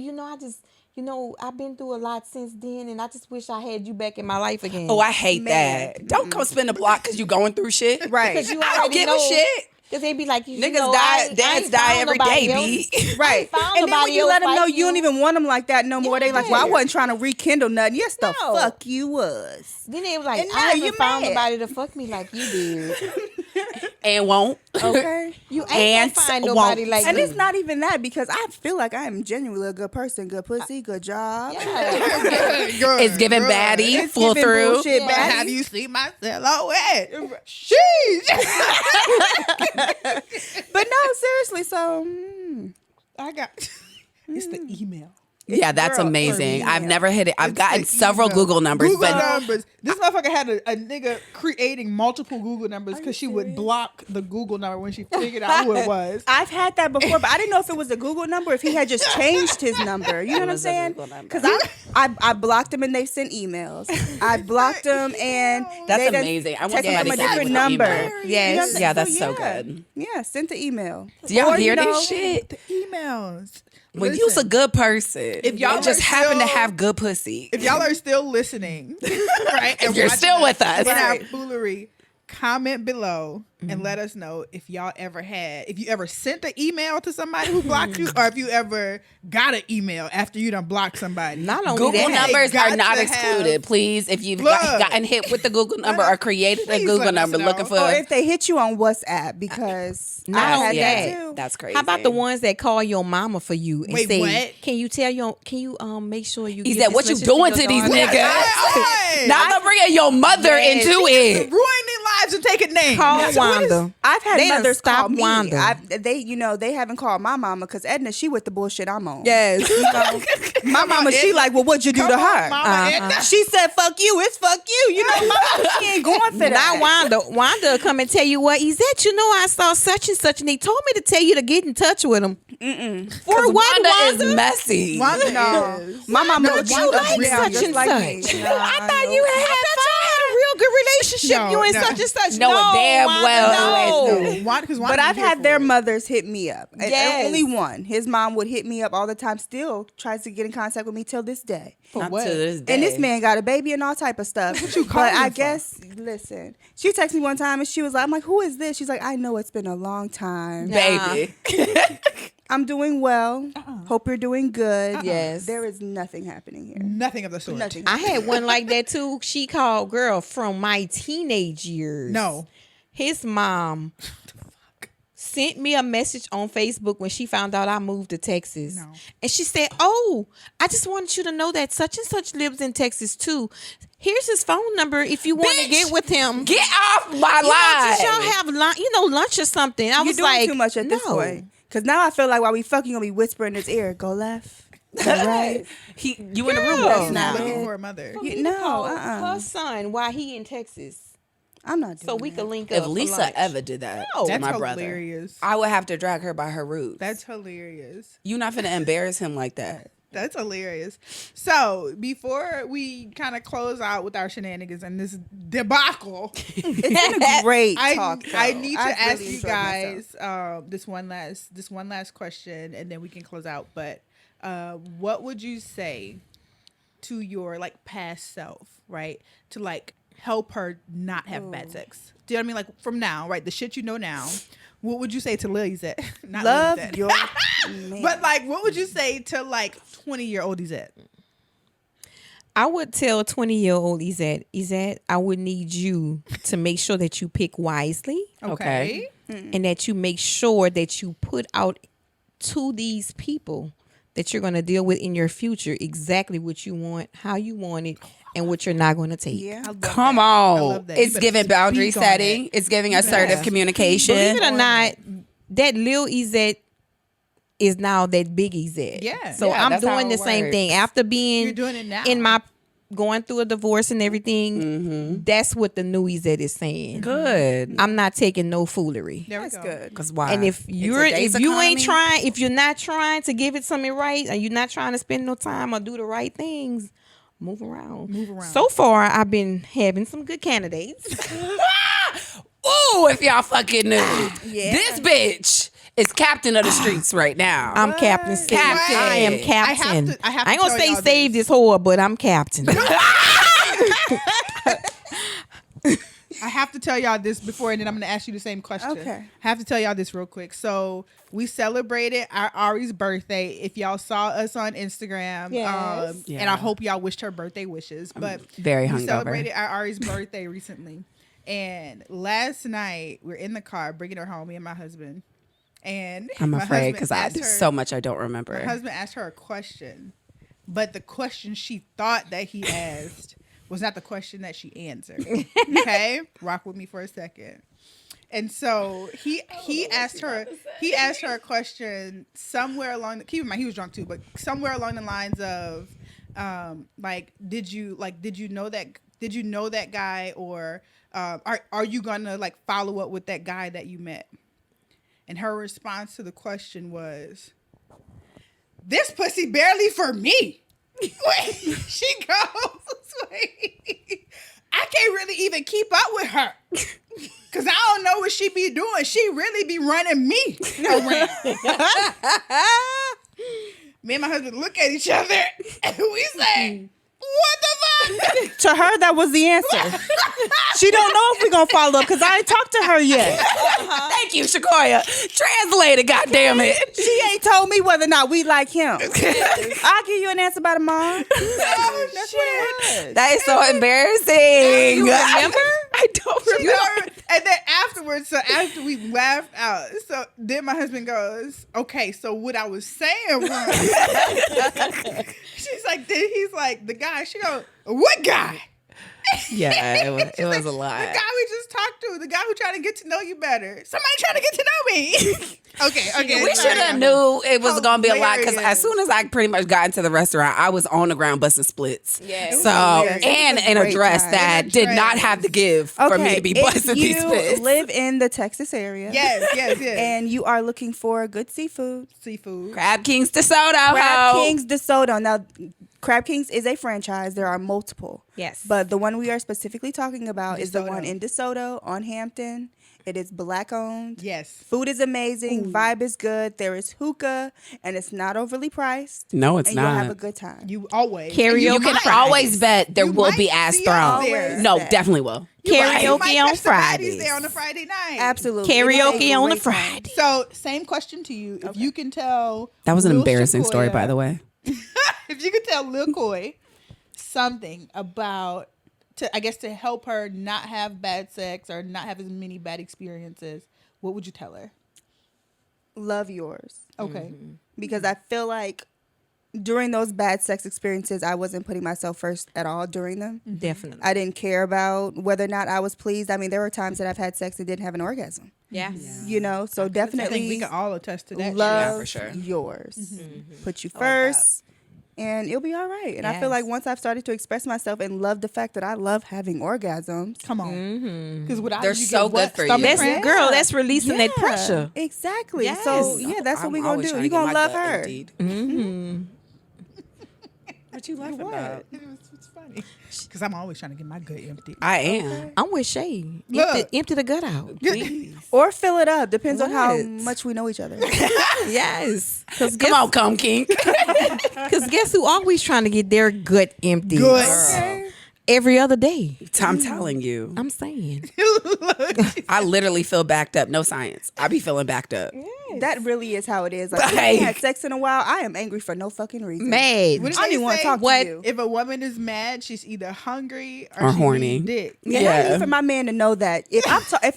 I've been through a lot since then and I just wish I had you back in my life again. Oh, I hate Man. that. Don't come spin the block because you going through shit. Right. Because you I don't already give know, a shit. Because they be like, Niggas die, dads die every day, B. Right. found And then when nobody you else let them know like you don't you. even want them like that no more, they like, well, I Yeah. wasn't trying to rekindle nothing. Yes, the No. fuck you was. Then they was like, And I now haven't you found mad. nobody to fuck me like you did. And won't. Okay. You ain't And gonna find won't. nobody like And you. it's not even that because I feel like I am genuinely a good person, good pussy, good job. Yeah. It's giving baddie, It's full giving through. bullshit Yeah. But baddie. have you seen my silhouette? Sheesh. But no, seriously. So I got. It's the email. Yeah, that's Girl, amazing. for I've email. never hit it. I've It's gotten the several email. Google numbers, Google but numbers. This motherfucker had a nigga creating multiple Google numbers because she would block the Google number when she figured out who it was. I've had that before, but I didn't know if it was a Google number, if he had just changed his number. You know what I'm was a saying? Google number. Because I blocked him and they've sent emails. I blocked them and That's they done amazing. I want texted somebody them a to send me different an number. email. Yes. Yeah, that's so good. Yeah, sent the email. Do y'all Or, hear you know, this shit? The emails. When you's a good person, If y'all you just are happen to still- have good pussy. If y'all are still listening, right? If you're watching still us with us. in our Right. foolery, comment below and let us know if y'all ever if you ever sent an email to somebody who blocked you, or if you ever got an email after you done blocked somebody. Not only Google that, numbers got are not to excluded. have- Please, if you've Look. gotten hit with the Google number or created a Please Google let us number know. looking for, Or if they hit you on WhatsApp, because Not I only had yeah, that too. that's crazy. how about the ones that call your mama for you and Wait, say, what? Can you make sure you He give said, this "What you message doing your to these daughter?" niggas? Hey, Now I'm bringing your mother Yes. into it." ruining lives and taking names. Call That's what it is. Wanda. I've had They done mothers call stopped me. Wanda. They haven't called my mama because Edna, she with the bullshit I'm on. Yes. You know, my mama, she like, well, what'd you do Come to on, her? Mama Edna. She said, fuck you, it's fuck you. You know, my mama, she ain't going for that. Not Wanda. Wanda will come and tell you what, Ezette, I saw such and such, and he told me to tell you to get in touch with him. For what, Wanda is Wanda? messy. Wanda No, is. my mama No, would You shoot like up and down such just and like such. me. I thought you had a real good relationship. No, You and no. such and such. Knowing no, damn Wanda, well no. who is Wanda, 'cause But Wanda's I've here had for their it. mothers hit me up. And Yes. only one. His mom would hit me up all the time, still tries to get in contact with me till this day. Not what? to this day. And this man got a baby and all type of stuff. you But calling I him for? guess, listen, she texted me one time and she was like, I'm like, who is this? She's like, I know it's been a long time. baby. I'm doing well. Hope you're doing good. Yes. There is nothing happening here. Nothing of the sort. Nothing. I had one like that too. She called girl from my teenage years. No. His mom sent me a message on Facebook when she found out I moved to Texas. No. And she said, "Oh, I just wanted you to know that such and such lives in Texas too. Here's his phone number if you want to Bitch, get with him. Get off my You know, line. just y'all have lunch, lunch or something." I You're was doing like, too much at this no. point. Because now I feel like while we fucking, gonna be whispering in his ear, go left, go right. You in the room Girl. with us now. Looking for a mother. For You- me to no, call uh-uh. her son while he in Texas, I'm not doing so we that. could link up. If for Lisa lunch. ever did that No. to That's my brother, hilarious. I would have to drag her by her roots. That's hilarious. You not finna embarrass him like that. That's hilarious. So before we kind of close out with our shenanigans and this debacle, It's been a great talk. I though. need to I've ask really you enjoyed myself. guys this one last question, and then we can close out. But what would you say to your past self, right? To help her not have bad sex. Do you know what I mean? Like from now, right? The shit you know now. What would you say to Lil Ezette? Not Lil Love Ezette. your man. But what would you say to 20-year-old Ezette? I would tell 20-year-old Ezette, I would need you to make sure that you pick wisely Okay. and that you make sure that you put out to these people that you're going to deal with in your future exactly what you want, how you want it, and what you're not going to take. Yeah. Come I on. love that. You It's better giving boundary speak on setting. it. It's giving assertive communication. Believe it or not, that Lil Ezette is now that big Ezette. Yeah. So Yeah, I'm that's how doing the it same thing. works. After being You're doing it now. in my going through a divorce and everything, that's what the new Ezette is saying. Good. I'm not taking no foolery. There we That's go. good. Because why? And if In you're today's if you ain't economy, trying, if you're not trying to give it something right, and you're not trying to spend no time or do the right things, move around. So far, I've been having some good candidates. Ooh, if y'all fucking knew. This bitch is captain of the streets right now. I'm Captain Sid. Captain. I am Captain. I have to ain't gonna tell say y'all save this. this whore, but I'm Captain. I have to tell y'all this before, and then I'm going to ask you the same question. Okay. I have to tell y'all this real quick. So we celebrated our Ari's birthday. If y'all saw us on Instagram, Yes. and I hope y'all wished her birthday wishes. But very we hungover. celebrated our Ari's birthday recently, and last night we're in the car bringing her home, me and my husband. And I'm my afraid husband because I asked do her- so much I don't My remember. husband asked her a question, but the question she thought that he asked was not the question that she answered. Okay, rock with me for a second. And so he asked her a question somewhere along the, keep in mind he was drunk too, but somewhere along the lines of like did you know that guy, or are you gonna like follow up with that guy that you met? And her response to the question was, "This pussy barely for me." Wait, she goes, wait, I can't really even keep up with her. Cause I don't know what she be doing. She really be running me around. Me and my husband look at each other and we say, what the fuck? To her, that was the answer. She don't know if we gonna follow up because I ain't talked to her yet. Thank you, Quoya. Translate it, goddamn it. She ain't told me whether or not we like him. I'll give you an answer by tomorrow. Oh, That's what it was. That is so embarrassing. You remember? I don't remember. And then afterwards, so after we laughed out, so then my husband goes, okay, so what I was saying was, she's like, then he's like, the guy, she goes, what guy? Yeah, it was a The lot. guy we just talked to, the guy who trying to get to know you better. Somebody trying to get to know me. okay. We should have knew it was gonna be a lot because Hilarious. as soon as I pretty much got into the restaurant, I was on the ground busting splits. Yeah. So hilarious. It and was a in a great dress time. that In a did not dress. have the give for me to be busting these if splits. you live in the Texas area, Yes. and you are looking for good seafood, Seafood. Crab King's DeSoto. Crab King's DeSoto. Now, Crab King's is a franchise. There are multiple. Yes. But the one we are specifically talking about is the DeSoto. one in DeSoto on Hampton. It is black owned. Yes. Food is amazing. Vibe is good. There is hookah, and it's not overly priced. No, it's and not. you'll have a good time. You always. Karaoke You can Fridays. always bet there You will might be ass see thrown. us there. No, Bet. definitely will. You might Karaoke catch on the baddies Fridays. there on a Friday night. Absolutely. Karaoke It is a on the great time. Friday. So, same question to you. If you can tell. That was an Lil embarrassing story, Shakoya- by the way. If you could tell Lil Coy something about, to help her not have bad sex or not have as many bad experiences, what would you tell her? Love yours. Okay. Because I feel like during those bad sex experiences, I wasn't putting myself first at all during them. Definitely. I didn't care about whether or not I was pleased. I mean, there were times that I've had sex and didn't have an orgasm. Yes. You know, so I think definitely we can all attest to that. love Yeah, for sure. yours. Put you I like that. first, and it'll be all right. And I feel Yes. like once I've started to express myself and love the fact that I love having orgasms. Come on. Because without They're you so get what? good for you. Stomach That's cramps? girl. That's releasing that Yeah, pressure. Exactly. Yes. So yeah, that's what I'm we're gonna always do. trying You're to get gonna my love gut her. emptied. What you laughing about? It's funny. Because I'm always trying to get my gut empty. I am. I'm with Shay. Look. Empty the gut out. Please. Or fill it up. Depends on how What? much we know each other. Yes. Because Come on, come kink. guess who always trying to get their gut empty? Good. Okay. Every other day. I'm telling you. I'm saying. I literally feel backed up. No science. I be feeling backed up. That really is how it is. Like, we ain't had sex in a while. I am angry for no fucking reason. Mad. What did I don't they even want to say? talk to you. If a woman is mad, she's either hungry or she horny. needs dick. Yeah, I need for my man to know that if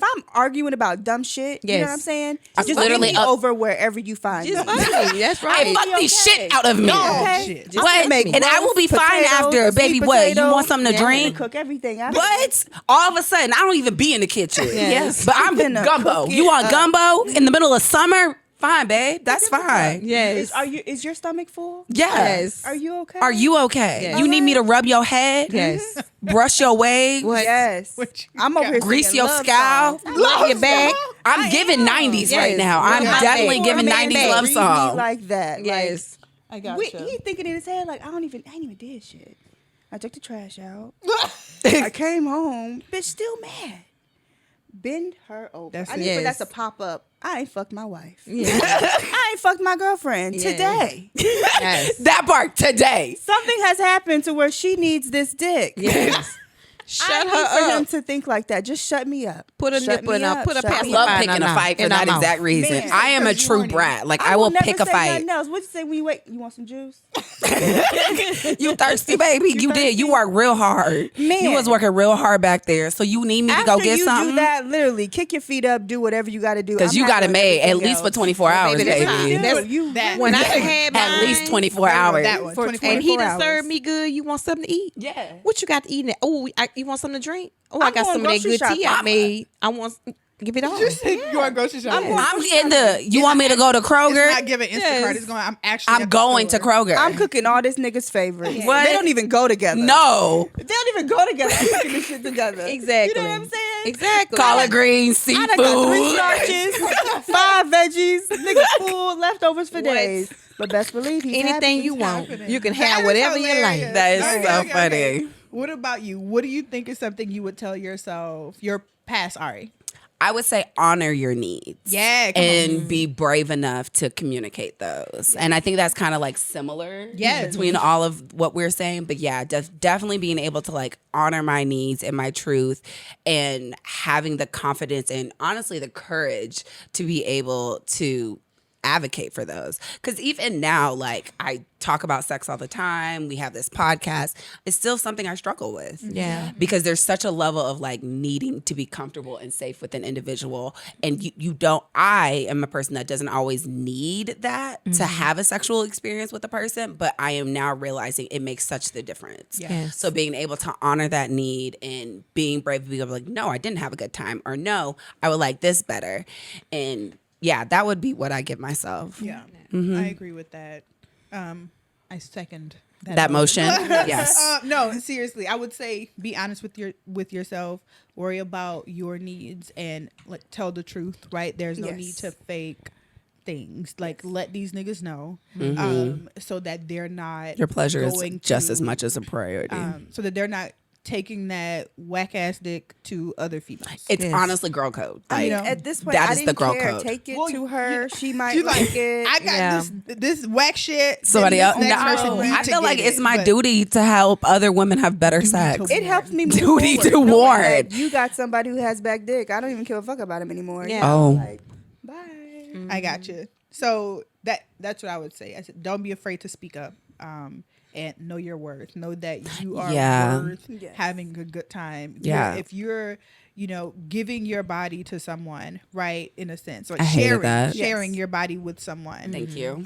I'm arguing about dumb shit, you know Yes. what I'm saying? It's Just literally literally over wherever you find Just me. fuck me. That's right. Hey, fuck okay. the shit out of me. Okay, shit. I'm gonna What? make And I will be roast fine potatoes, after. Baby, sweet what? You potatoes. want something to I'm gonna drink? cook everything. I What? All of a sudden, I don't even be in the kitchen. Yes. But I'm finna gumbo. cook You it want up. gumbo in the middle of summer? Fine, babe. That's fine. Yes. Is your stomach full? Yes. Are you okay? Are you okay? Yes. You need me to rub your head? Yes. Brush your waves? What? Yes. What you I'm over here Grease singing your love scalp? songs. Love your back. I'm giving 90s right Yes. now. I'm Love definitely back. giving Love 90s back. love Treat me songs. like that. Yes. I Like, got he thinking in his head like I ain't even did shit. I took the trash out. I came home. Bitch still mad. Bend her over. That's I it. need for Yes. that to pop up. I ain't fucked my wife. Yeah. I ain't fucked my girlfriend Yes. today. Yes. That part today. Something has happened to where she needs this dick. Yes. Shut I need her for him up. to think like that. Just shut me up. Put a Shut nipple in me her. up. Put a Shut I me pacifier love up. picking a in fight for her that mouth. exact reason. Man, I am a because you true horny. brat. Like, I I will never pick a say fight. nothing else. What'd you say when you wait? You want some juice? You thirsty, baby? You did. You worked real hard. Man. You was working real hard back there. So you need me to go After get you something? do that, literally kick your feet up, do whatever you got to do. Because I'm you got it handling made at everything least for else. 24 hours, baby, that's baby. fine. That's- you that- When I had At mine, least 24 hours. That one. For 24 and he 24 done served hours. me good. You want something to eat? Yeah. What you got to eat? In oh, you want something to drink? Oh, I I'm got going some of that grocery good tea I shopping. made. I want. Give it all. You said you want to go to shopping. I'm in the. You want me to go to It's Kroger? not giving Instacart. Yes. It's going. I'm actually. I'm at the going to store. Kroger. I'm cooking all this nigga's favorites. What? They don't even go together. No. They don't even go together. I'm cooking this shit together. Exactly. You know what I'm saying? Exactly. Collard greens, I done got 3 seafood. starches, 5 veggies, niggas full, leftovers for What? days. But best believe he's Anything happy. you want, happening. you can That have is whatever you hilarious. like. That is so funny. What about you? What do you think is something you would tell yourself, your past Ari? I would say honor your needs. Yeah, come and be brave enough to communicate those. And I think that's kind of like similar Yes. between all of what we're saying. But yeah, definitely being able to like honor my needs and my truth and having the confidence and honestly the courage to be able to advocate for those. Because even now, like I talk about sex all the time. We have this podcast. It's still something I struggle with. Yeah. Because there's such a level of like needing to be comfortable and safe with an individual. And you don't, I am a person that doesn't always need that to have a sexual experience with a person, but I am now realizing it makes such the difference. Yes. So being able to honor that need and being brave to be able to like, no, I didn't have a good time, or no, I would like this better. And yeah, that would be what I give myself. Yeah, I agree with that. I second That motion. Yes. No, seriously, I would say be honest with yourself. Worry about your needs and like tell the truth. Right? There's no Yes. need to fake things. Like let these niggas know, so that they're not Your pleasure is going just to, as much as a priority. so that they're not taking that whack ass dick to other females. It's Yes. honestly girl code. I mean, Like, at this point, that I is the didn't girl care. code. Take it Well, to her. She might She's like it. I got Yeah. this whack shit. somebody and else. this No, next person need I to feel like get it's it, my but- duty to help other women have better sex. It helps me move Duty forward, to knowing warn. that you got somebody who has back dick. I don't even give a fuck about him anymore. Yeah. You know, Oh. like, bye. I got you. So that's what I would say. I said, don't be afraid to speak up, and know your worth. Know that you are Yeah. worth Yes. having a good time. Yeah. If you're, giving your body to someone, right, in a sense, or I hated sharing that. sharing your body with someone, Thank you.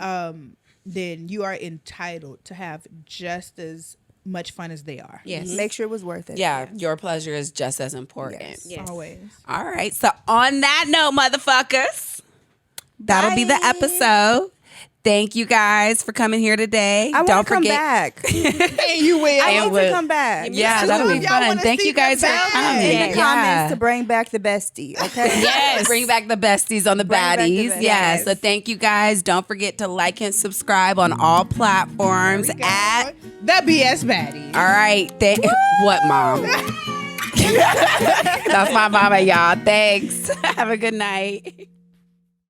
then you are entitled to have just as much fun as they are. Yes. Make sure it was worth it. Yeah, your pleasure is just as important. Yes. Always. All right. So on that note, motherfuckers, that'll be the Bye. episode. Thank you guys for coming here today. I want Don't to come forget. back. And you will. I And need with- to come back. Yeah, too. that'll be Y'all fun. wanna Thank see you guys the for Baddies? coming. In the comments to bring back the bestie, okay? Yes. Bring back the besties on the Bring back the baddies. besties. Yes. So thank you guys. Don't forget to like and subscribe on all platforms at. The BS Baddies. All right. What, Mom? That's my mama, y'all. Thanks. Have a good night.